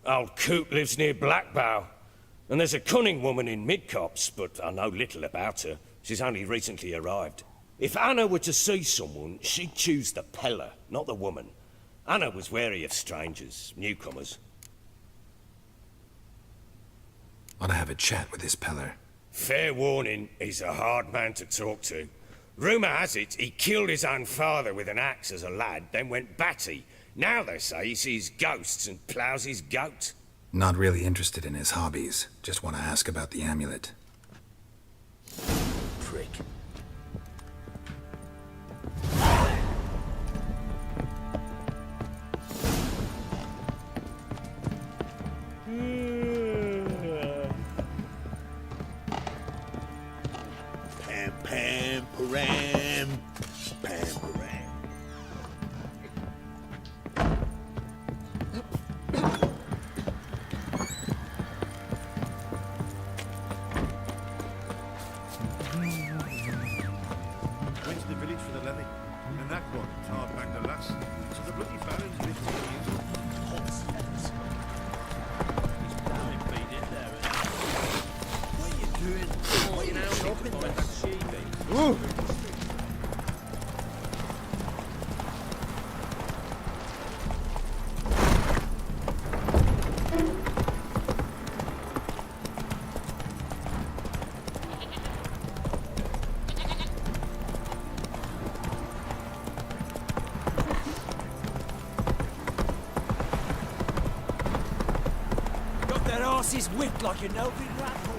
Old Coot lives near Blackbow. And there's a cunning woman in Midcopse, but I know little about her. She's only recently arrived. If Anna were to see someone, she'd choose the Pella, not the woman. Anna was wary of strangers, newcomers. Ought to have a chat with this Peller. Fair warning, he's a hard man to talk to. Rumour has it he killed his own father with an axe as a lad, then went batty. Now they say he sees ghosts and ploughs his goat. Not really interested in his hobbies. Just want to ask about the amulet. Prick. Pam, pam, param. Pam, param. Went to the village for the levy, and that one tied back the lass. So the bloody Baron's been He's blowing feet in there. What are you doing? What are you now shopping with that sheepy? Ooh! Got that arse's whipped like a no-big rat hole.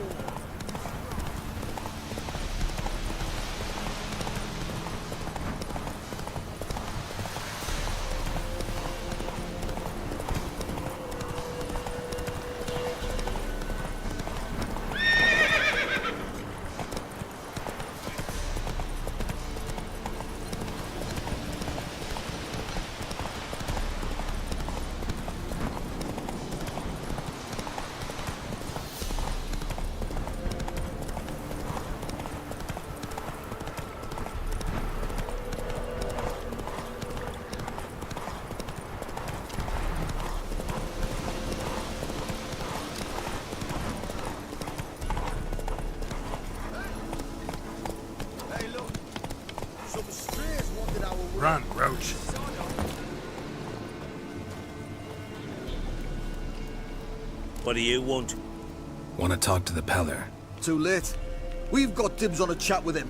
Hey, look. Some strays wanted our work. Run, Roach. What do you want? Want to talk to the Peller. Too late. We've got dibs on a chat with him.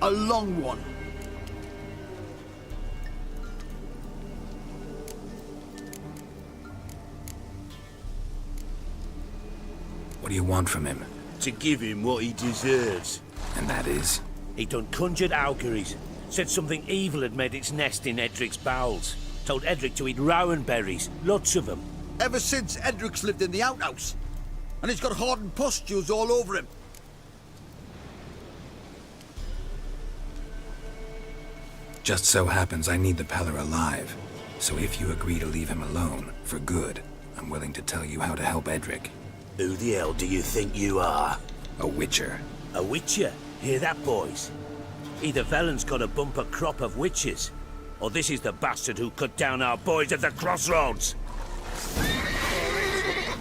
A long one. What do you want from him? To give him what he deserves. And that is? He done conjured auguries. Said something evil had made its nest in Edric's bowels. Told Edric to eat rowan berries. Lots of them. Ever since Edric's lived in the outhouse. And he's got hardened pustules all over him. Just so happens I need the Peller alive. So if you agree to leave him alone, for good, I'm willing to tell you how to help Edric. Who the hell do you think you are? A witcher. A witcher? Hear that, boys? Either Velen's got a bumper crop of witches, or this is the bastard who cut down our boys at the crossroads.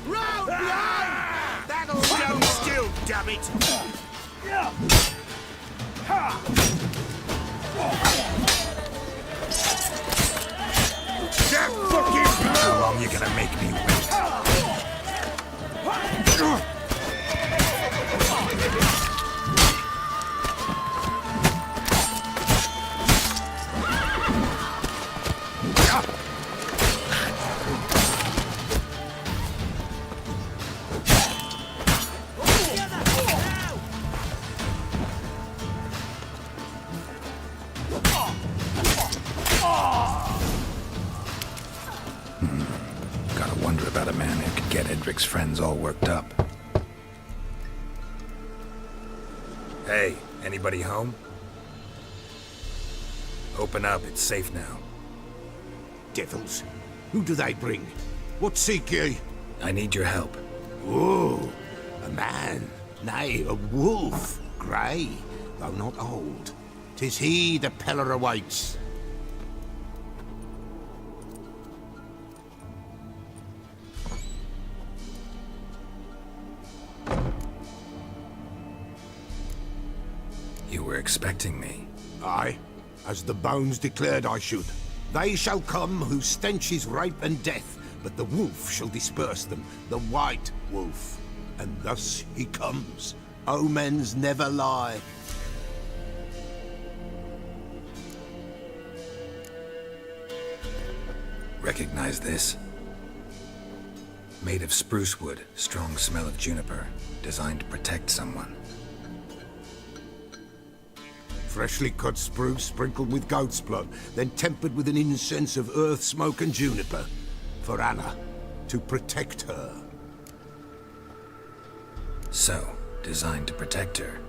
Round behind! That'll Stand still, damn it! That fucking blow! How long you gonna make me wait? Gotta wonder about a man who could get Edric's friends all worked up. Hey, anybody home? Open up, it's safe now. Devils. Who do they bring? What seek ye? I need your help. Oh, a man. Nay, a wolf. Grey, though not old. 'Tis he the Peller awaits. You were expecting me. Aye, as the bones declared I should. They shall come whose stench is rape and death, but the wolf shall disperse them, the white wolf. And thus he comes. Omens never lie. Recognize this? Made of spruce wood, strong smell of juniper, designed to protect someone. Freshly cut spruce sprinkled with goat's blood, then tempered with an incense of earth, smoke and juniper. For Anna, to protect her. So, designed to protect her.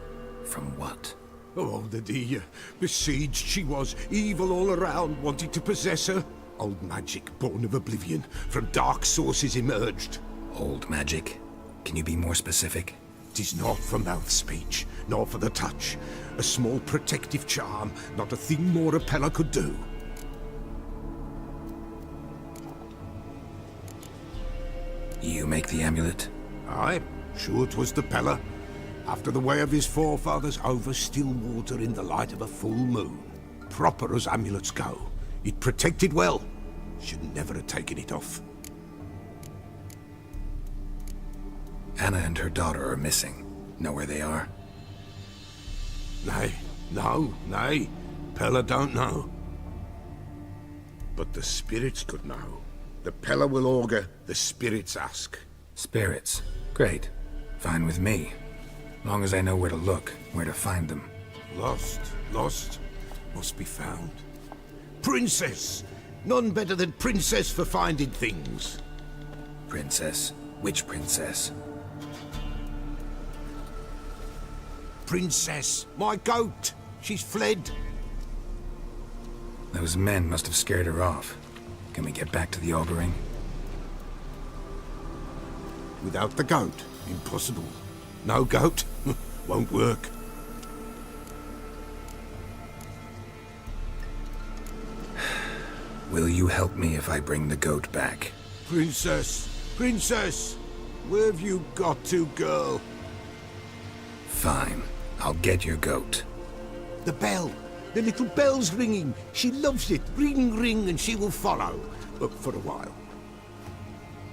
From what? Oh, the dear. Besieged she was, evil all around, wanted to possess her. Old magic, born of oblivion, from dark sources emerged. Old magic? Can you be more specific? 'Tis not for mouth speech, nor for the touch. A small protective charm, not a thing more a Pella could do. You make the amulet? Aye, sure 'twas the Pella. After the way of his forefathers, over still water in the light of a full moon. Proper as amulets go. It protected well. Should never have taken it off. Anna and her daughter are missing. Know where they are? Nay, nay. Pella don't know. But the spirits could know. The Pella will augur, the spirits ask. Spirits? Great. Fine with me. Long as I know where to look, where to find them. Lost. Must be found. Princess! None better than Princess for finding things. Princess? Which princess? Princess, my goat! She's fled. Those men must have scared her off. Can we get back to the auguring? Without the goat, impossible. No goat, won't work. Will you help me if I bring the goat back? Princess! Where have you got to, girl? Fine. I'll get your goat. The bell! The little bell's ringing. She loves it. Ring, ring, and she will follow. But for a while.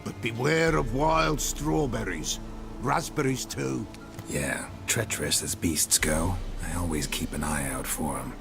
But beware of wild strawberries. Raspberries, too. Yeah, treacherous as beasts go. I always keep an eye out for them.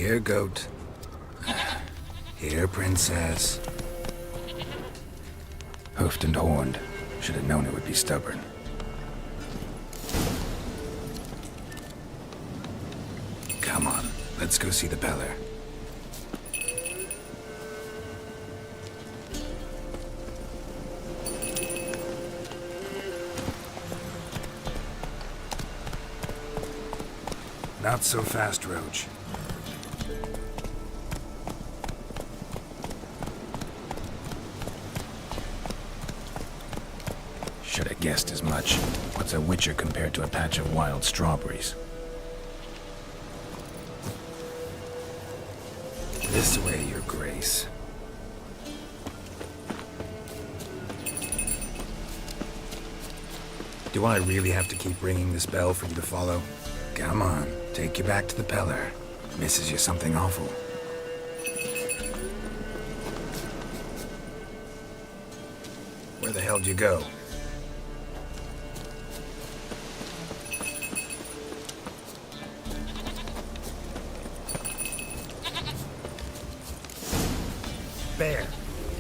Here, goat. Here, princess. Hoofed and horned. Should have known it would be stubborn. Come on, let's go see the Beller. Not so fast, Roach. Should have guessed as much. What's a witcher compared to a patch of wild strawberries? This way, Your Grace. Do I really have to keep ringing this bell for you to follow? Come on, take you back to the Peller. Misses you something awful. Where the hell'd you go? Bear!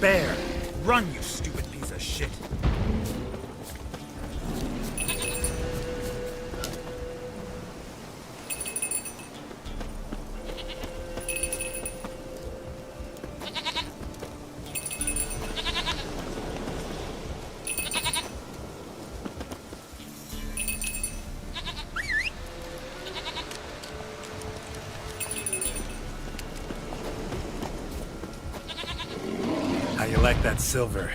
Bear! Run, you stupid piece of shit! How you like that silver?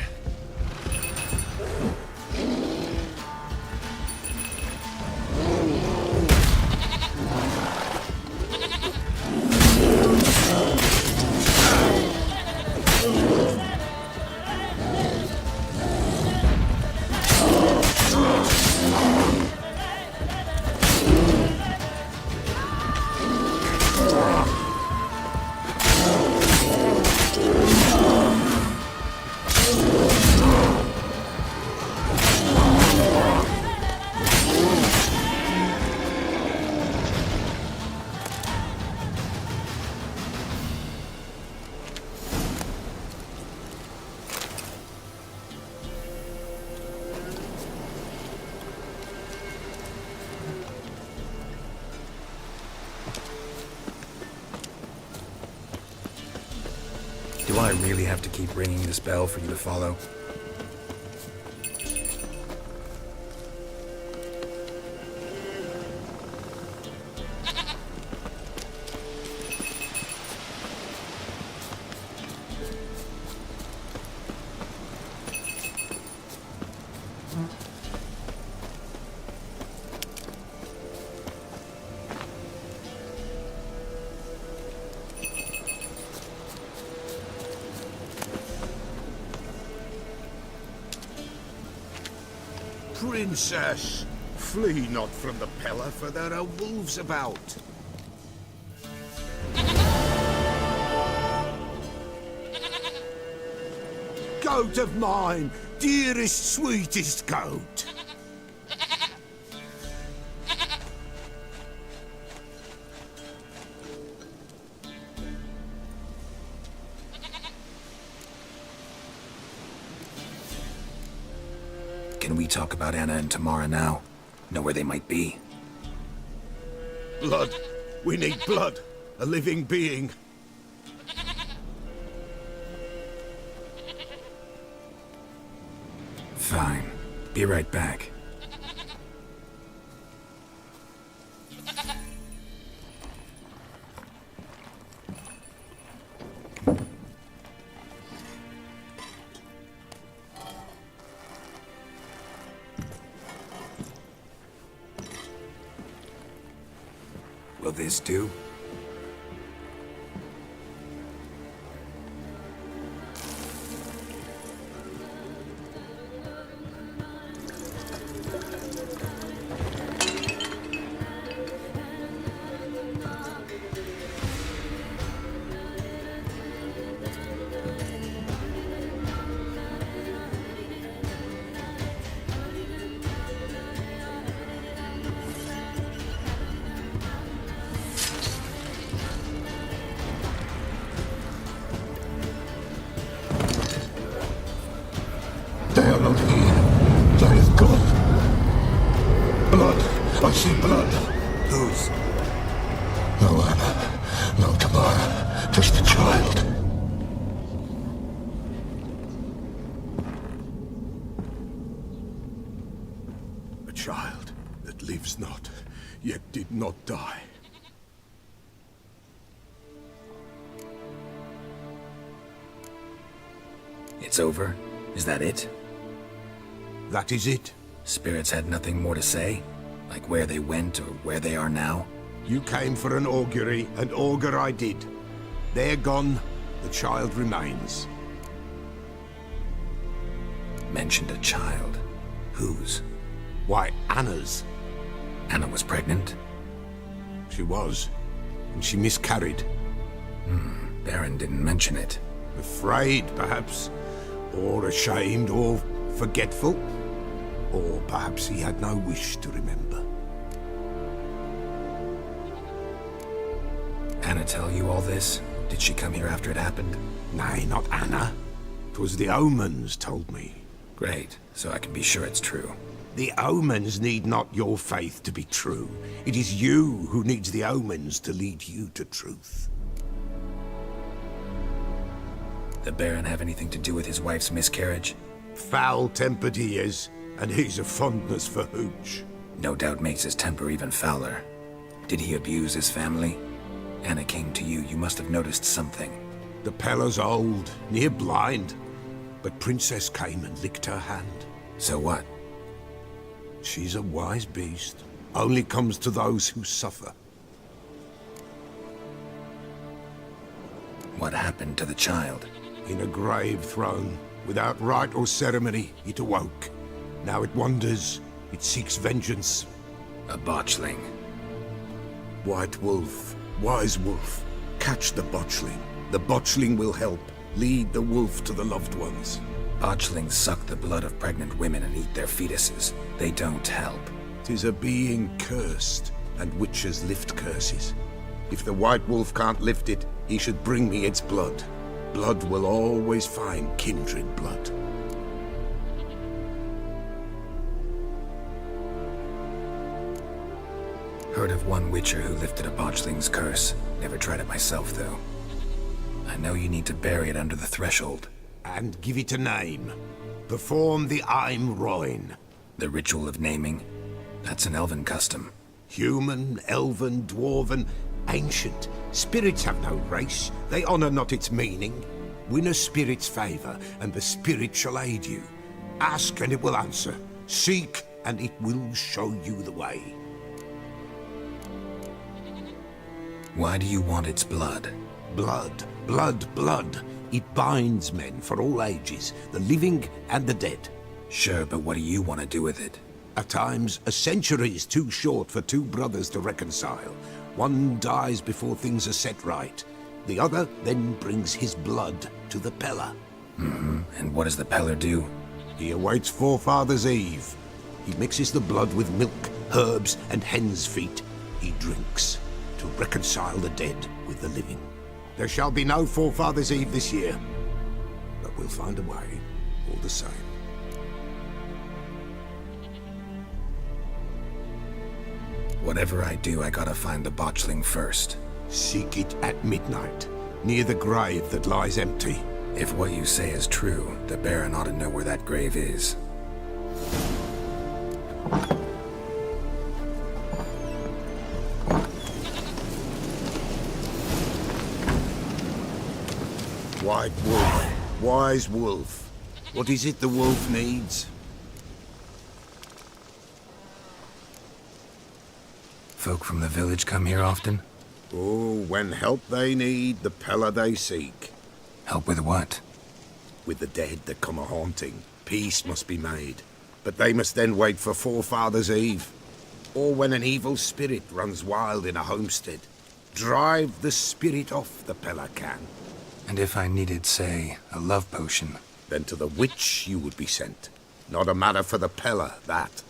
Do I really have to keep ringing this bell for you to follow? Princess, flee not from the Peller, for there are wolves about. Goat of mine, dearest, sweetest goat. Can we talk about Anna and Tamara now? Know where they might be? Blood. We need blood. A living being. Fine. Be right back. Will this do? layeth gone. Blood. I see blood. Whose? No Anna. No Tamara. Just a child. A child that lives not, yet did not die. It's over? Is that it? That is it. Spirits had nothing more to say? Like where they went or where they are now? You came for an augury, and augur I did. They're gone, the child remains. Mentioned a child. Whose? Why, Anna's. Anna was pregnant? She was, and she miscarried. Baron didn't mention it. Afraid, perhaps, or ashamed, or forgetful. Or perhaps he had no wish to remember. Anna tell you all this? Did she come here after it happened? Nay, not Anna. 'Twas the omens told me. Great, so I can be sure it's true. The omens need not your faith to be true. It is you who needs the omens to lead you to truth. The Baron have anything to do with his wife's miscarriage? Foul-tempered he is, and he's a fondness for hooch. No doubt makes his temper even fouler. Did he abuse his family? Anna came to you, you must have noticed something. The Pella's old, near blind, but Princess came and licked her hand. So what? She's a wise beast. Only comes to those who suffer. What happened to the child? In a grave thrown, without rite or ceremony, it awoke. Now it wanders, it seeks vengeance. A botchling. White wolf, wise wolf, catch the botchling. The botchling will help, lead the wolf to the loved ones. Botchlings suck the blood of pregnant women and eat their fetuses. They don't help. 'Tis a being cursed, and witches lift curses. If the white wolf can't lift it, he should bring me its blood. Blood will always find kindred blood. Heard of one witcher who lifted a botchling's curse. Never tried it myself, though. I know you need to bury it under the threshold. And give it a name. Perform the Aim Roin. The ritual of naming? That's an elven custom. Human, elven, dwarven, ancient. Spirits have no race. They honor not its meaning. Win a spirit's favor, and the spirit shall aid you. Ask, and it will answer. Seek, and it will show you the way. Why do you want its blood? Blood, blood, blood. It binds men for all ages, the living and the dead. Sure, but what do you want to do with it? At times, a century is too short for two brothers to reconcile. One dies before things are set right. The other then brings his blood to the Pella. And what does the Peller do? He awaits Forefathers' Eve. He mixes the blood with milk, herbs, and hen's feet. He drinks to reconcile the dead with the living. There shall be no Forefathers' Eve this year, but we'll find a way, all the same. Whatever I do, I gotta find the botchling first. Seek it at midnight, near the grave that lies empty. If what you say is true, the Baron ought to know where that grave is. White wolf, wise wolf. What is it the wolf needs? Folk from the village come here often? Oh, when help they need, the Pella they seek. Help with what? With the dead that come a-haunting. Peace must be made. But they must then wait for Forefathers' Eve. Or when an evil spirit runs wild in a homestead. Drive the spirit off, the Pella can. And if I needed, say, a love potion? Then to the witch you would be sent. Not a matter for the Pella, that.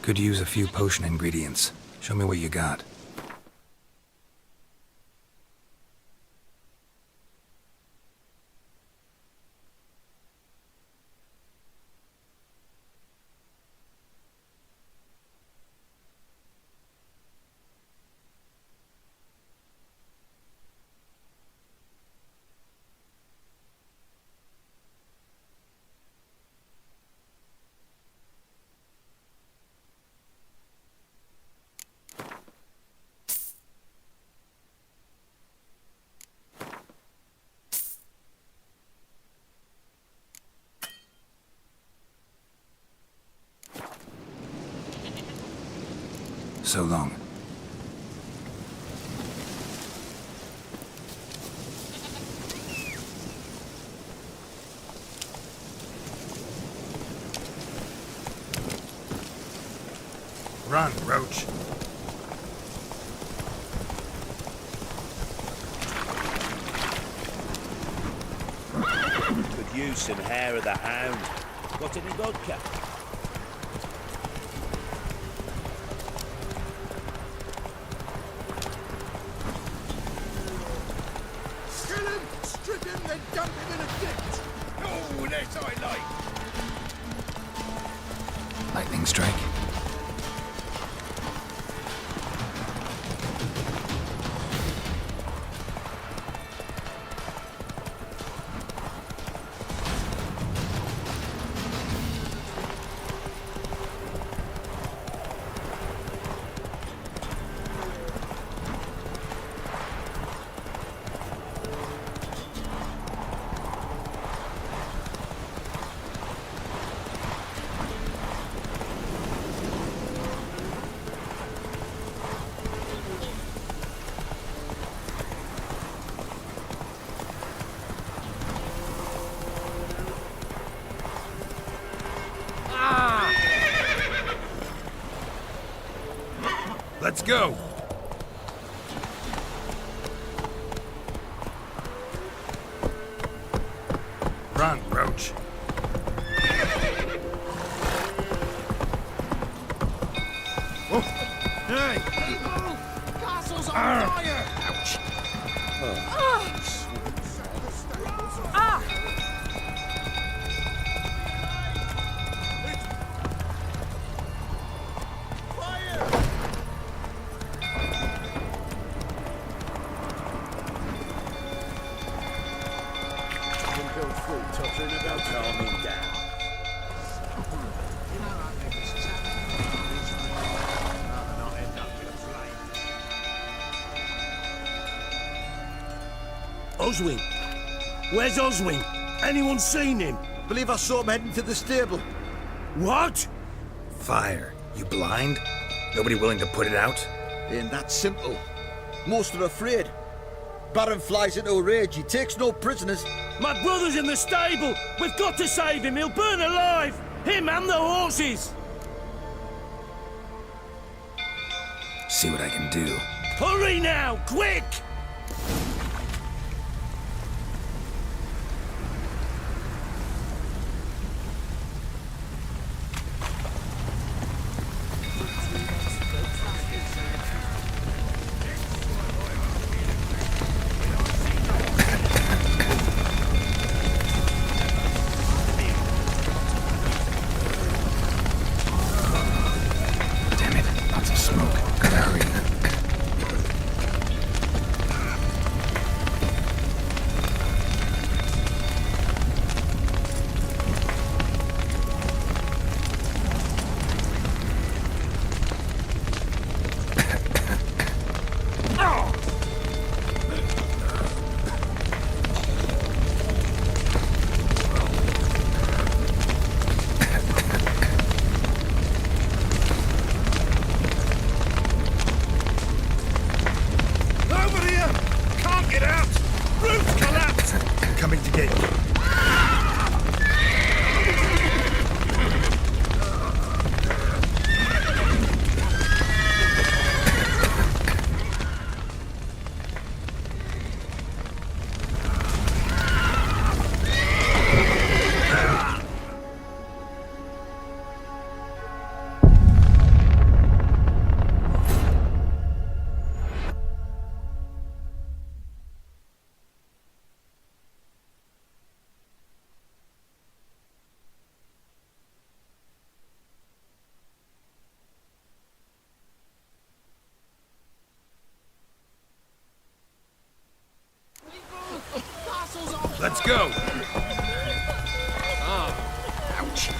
Could use a few potion ingredients. Show me what you got. So long. Run, Roach. Could use some hair of the hound. Got any vodka? Kill him, strip him, then dump him in a ditch. Oh, this I like. Lightning strike. Let's go. Run, Roach. Oh, hey! Castle's on fire! Ouch. Oswin? Where's Oswin? Anyone seen him? Believe I saw him heading to the stable. What? Fire. You blind? Nobody willing to put it out? Ain't that simple. Most are afraid. Baron flies into a rage. He takes no prisoners. My brother's in the stable! We've got to save him! He'll burn alive! Him and the horses! See what I can do. Hurry now! Quick! Let's go. Ouch.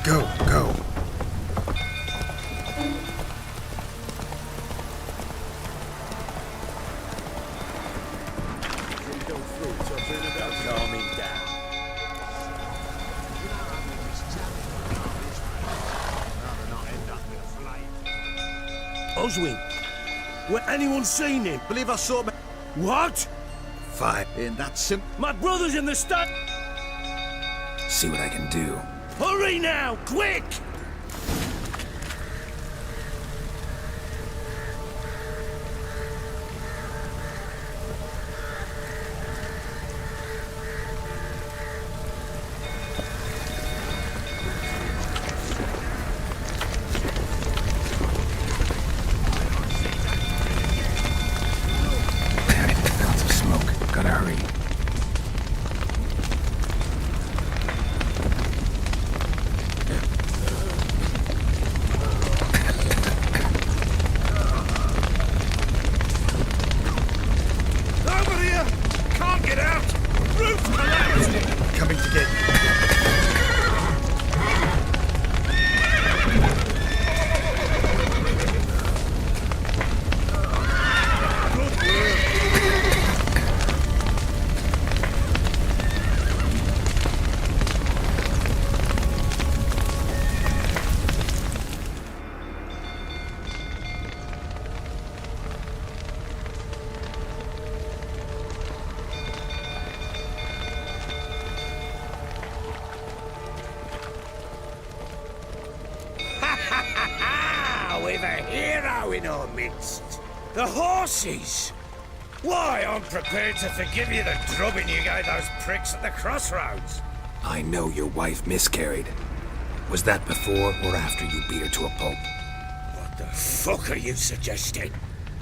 Go, go. Calm him down. Oswin. Where anyone seen him? Believe I saw him. What? Fine. Ain't that simple? My brother's in the stud. See what I can do. Hurry now, quick! Lots of smoke. Gotta hurry. Over here! Can't get out! Roof collapsed! Coming to get you. We've a hero in our midst. The horses! Why, I'm prepared to forgive you the drubbing you gave those pricks at the crossroads. I know your wife miscarried. Was that before or after you beat her to a pulp? What the fuck are you suggesting?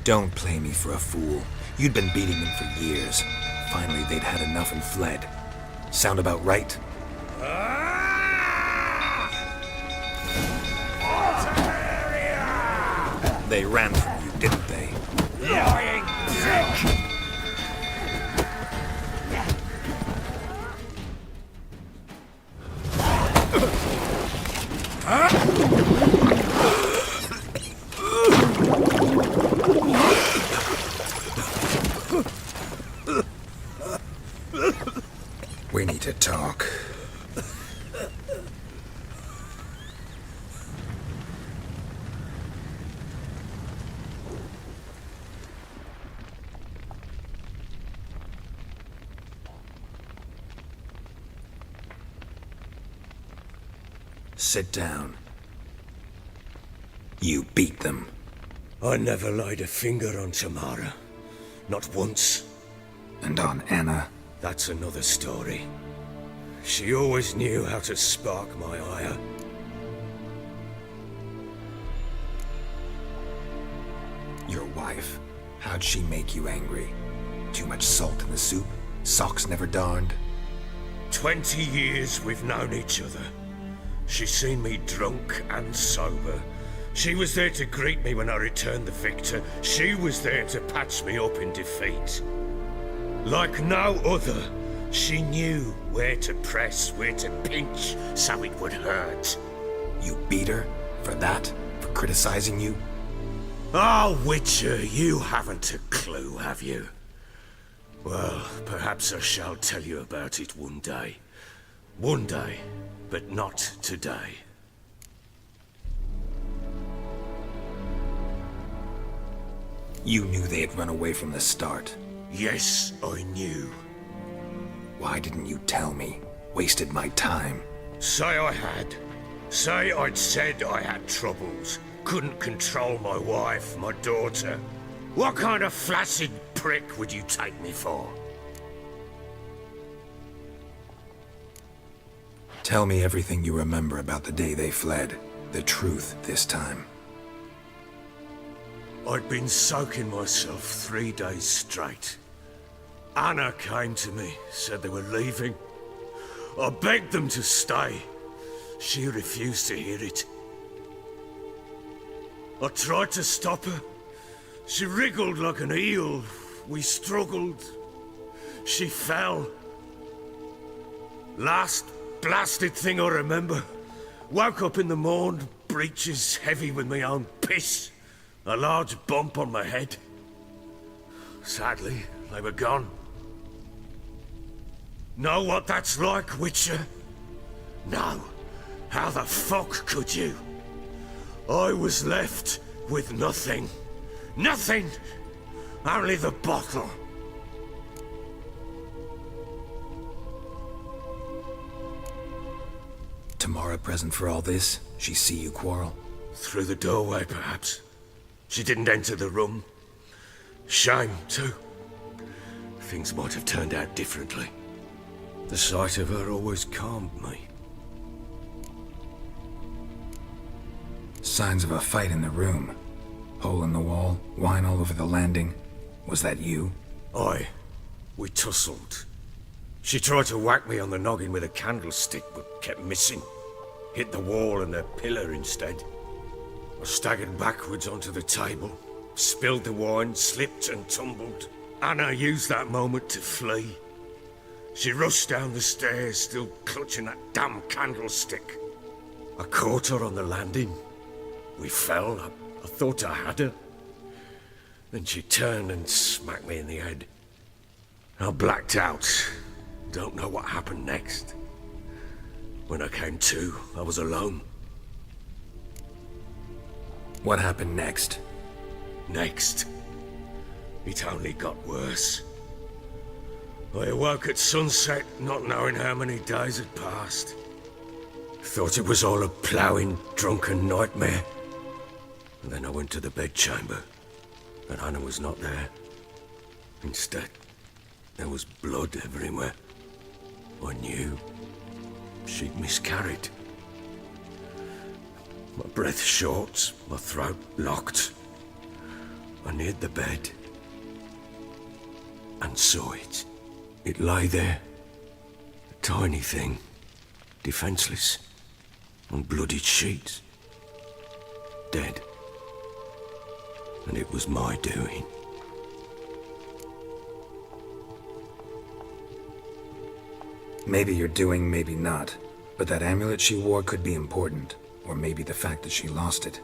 Don't play me for a fool. You'd been beating them for years. Finally, they'd had enough and fled. Sound about right? They ran from you, didn't they? Lying prick! We need to talk. Sit down. You beat them. I never laid a finger on Tamara. Not once. And on Anna? That's another story. She always knew how to spark my ire. Your wife. How'd she make you angry? Too much salt in the soup? Socks never darned? 20 years we've known each other. She's seen me drunk and sober. She was there to greet me when I returned the victor. She was there to patch me up in defeat. Like no other, she knew where to press, where to pinch, so it would hurt. You beat her? For that? For criticizing you? Oh, Witcher, you haven't a clue, have you? Well, perhaps I shall tell you about it one day. One day, but not today. You knew they had run away from the start. Yes, I knew. Why didn't you tell me? Wasted my time. Say I had. Say I'd said I had troubles. Couldn't control my wife, my daughter. What kind of flaccid prick would you take me for? Tell me everything you remember about the day they fled. The truth this time. I'd been soaking myself 3 days straight. Anna came to me, said they were leaving. I begged them to stay. She refused to hear it. I tried to stop her. She wriggled like an eel. We struggled. She fell. Last blasted thing I remember. Woke up in the morn, breeches heavy with my own piss. A large bump on my head. Sadly, they were gone. Know what that's like, Witcher? No. How the fuck could you? I was left with nothing. Nothing! Only the bottle. Tamara present for all this? She see you quarrel? Through the doorway, perhaps. She didn't enter the room. Shame, too. Things might have turned out differently. The sight of her always calmed me. Signs of a fight in the room. Hole in the wall, wine all over the landing. Was that you? Aye. We tussled. She tried to whack me on the noggin with a candlestick, but kept missing. Hit the wall and a pillar instead. I staggered backwards onto the table, spilled the wine, slipped and tumbled. Anna used that moment to flee. She rushed down the stairs, still clutching that damn candlestick. I caught her on the landing. We fell. I thought I had her. Then she turned and smacked me in the head. I blacked out. Don't know what happened next. When I came to, I was alone. What happened next? Next? It only got worse. I awoke at sunset, not knowing how many days had passed. Thought it was all a ploughing, drunken nightmare. And then I went to the bedchamber, but Anna was not there. Instead, there was blood everywhere. I knew she'd miscarried. My breath short, my throat locked. I neared the bed and saw it. It lay there, a tiny thing, defenseless, on bloodied sheets, dead. And it was my doing. Maybe you're doing, maybe not. But that amulet she wore could be important. Or maybe the fact that she lost it.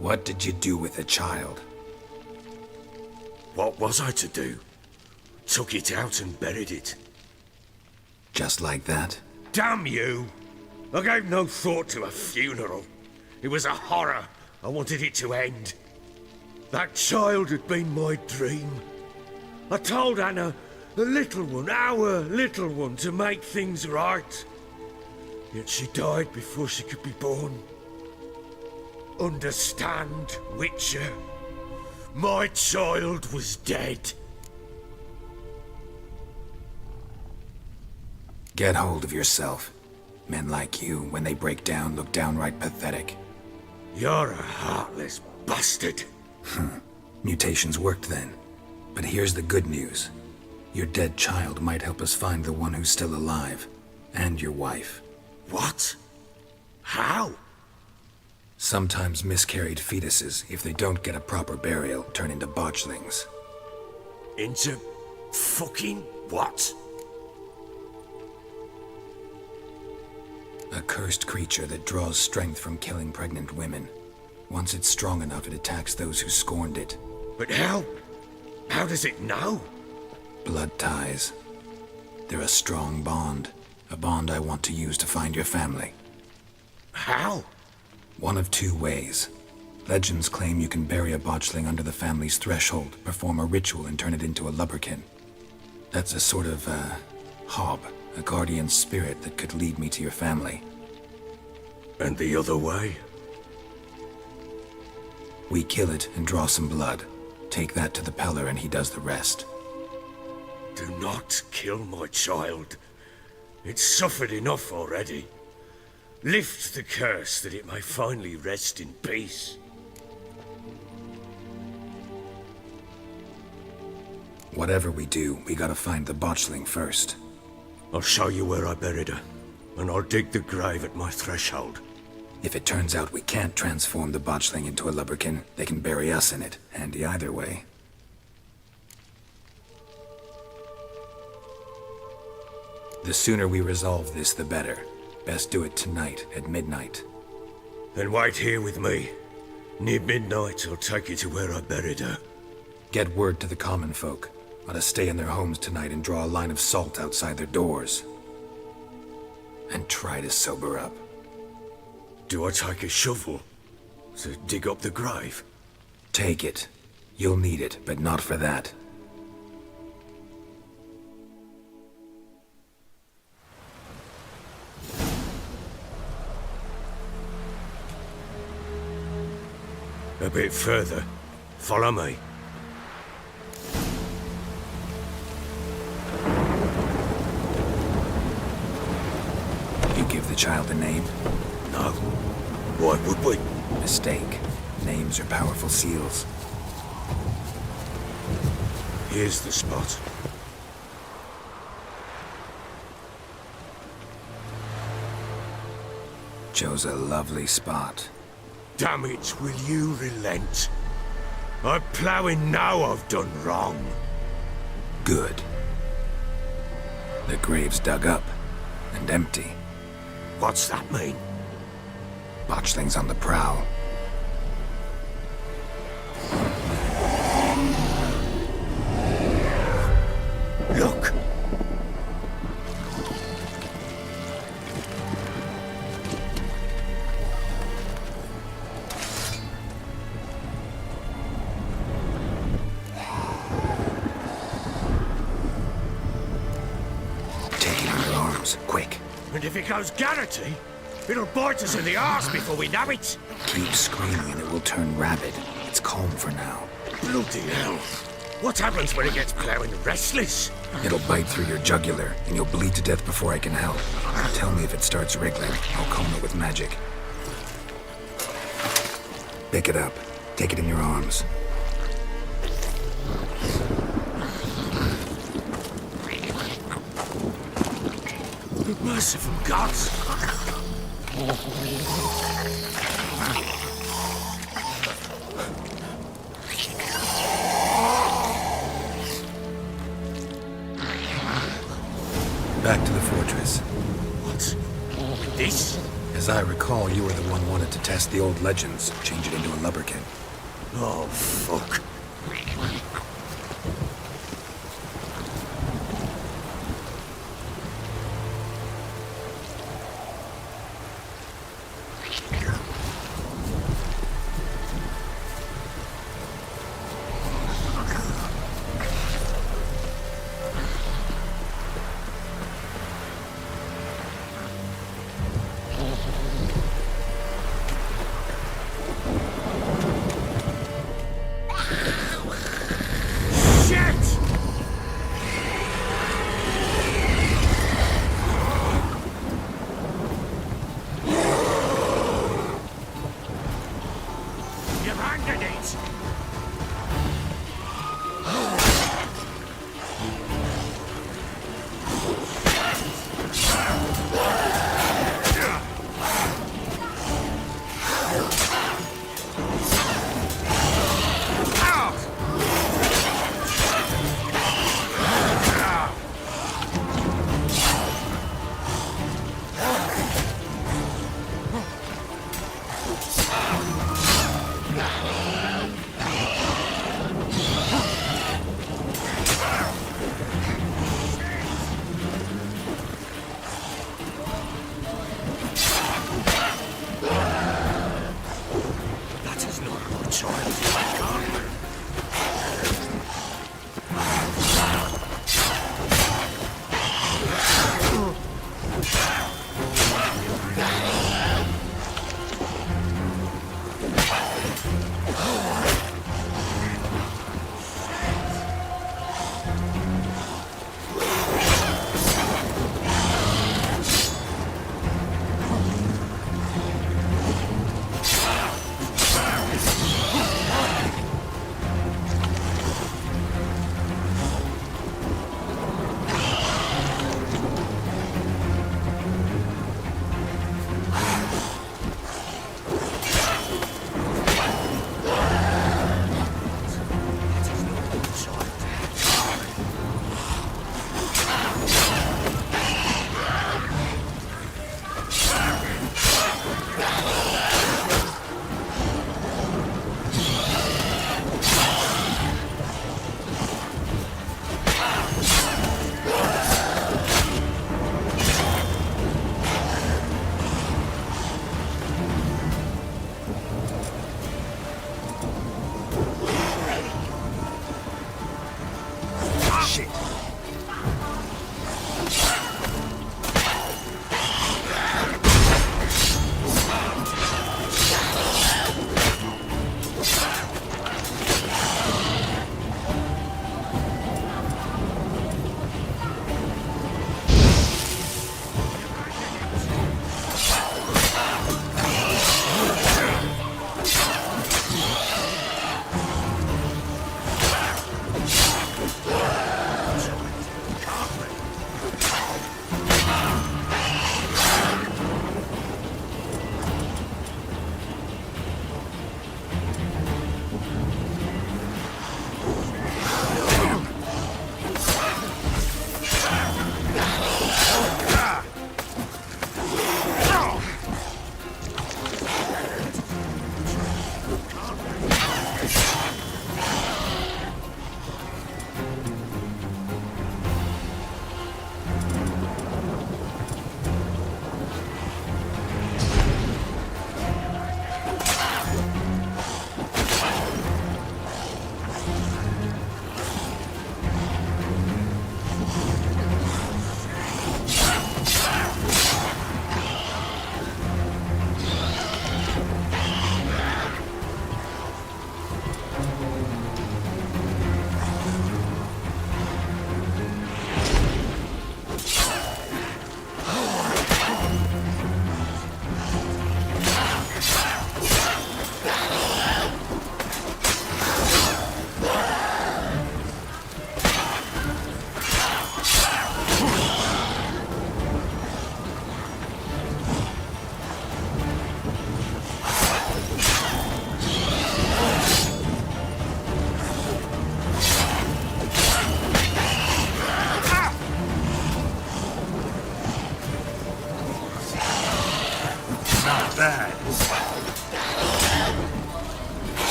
What did you do with the child? What was I to do? Took it out and buried it. Just like that? Damn you! I gave no thought to a funeral. It was a horror. I wanted it to end. That child had been my dream. I told Anna, the little one, our little one, to make things right. Yet she died before she could be born. Understand, Witcher? My child was dead. Get hold of yourself. Men like you, when they break down, look downright pathetic. You're a heartless bastard. Mutations worked then. But here's the good news. Your dead child might help us find the one who's still alive. And your wife. What? How? Sometimes miscarried fetuses, if they don't get a proper burial, turn into botchlings. Into fucking what? A cursed creature that draws strength from killing pregnant women. Once it's strong enough, it attacks those who scorned it. But how? How does it know? Blood ties. They're a strong bond. A bond I want to use to find your family. How? One of two ways. Legends claim you can bury a botchling under the family's threshold, perform a ritual, and turn it into a lubberkin. That's a sort of, hob, a guardian spirit that could lead me to your family. And the other way? We kill it and draw some blood. Take that to the Peller and he does the rest. Do not kill my child. It's suffered enough already. Lift the curse that it may finally rest in peace. Whatever we do, we gotta find the botchling first. I'll show you where I buried her, and I'll dig the grave at my threshold. If it turns out we can't transform the botchling into a lubberkin, they can bury us in it. Handy either way. The sooner we resolve this, the better. Best do it tonight, at midnight. Then wait here with me. Near midnight, I'll take you to where I buried her. Get word to the common folk. Ought to stay in their homes tonight and draw a line of salt outside their doors. And try to sober up. Do I take a shovel? To dig up the grave? Take it. You'll need it, but not for that. A bit further. Follow me. You give the child a name? No. Why would we? Mistake. Names are powerful seals. Here's the spot. Chose a lovely spot. Damn it, will you relent? I'm ploughing now I've done wrong. Good. The grave's dug up and empty. What's that mean? Botchlings on the prowl. Look! Take it under arms, quick. And if it goes Garrity, it'll bite us in the arse before we know it. Keep screaming and it will turn rabid. It's calm for now. Bloody hell. What happens when it gets ploughing restless? It'll bite through your jugular, and you'll bleed to death before I can help. Tell me if it starts wriggling. I'll calm it with magic. Pick it up. Take it in your arms. Merciful gods! Back to the fortress. What? This? As I recall, you were the one wanted to test the old legends, change it into a lubberkin. Oh, fuck. shit.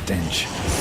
Stench.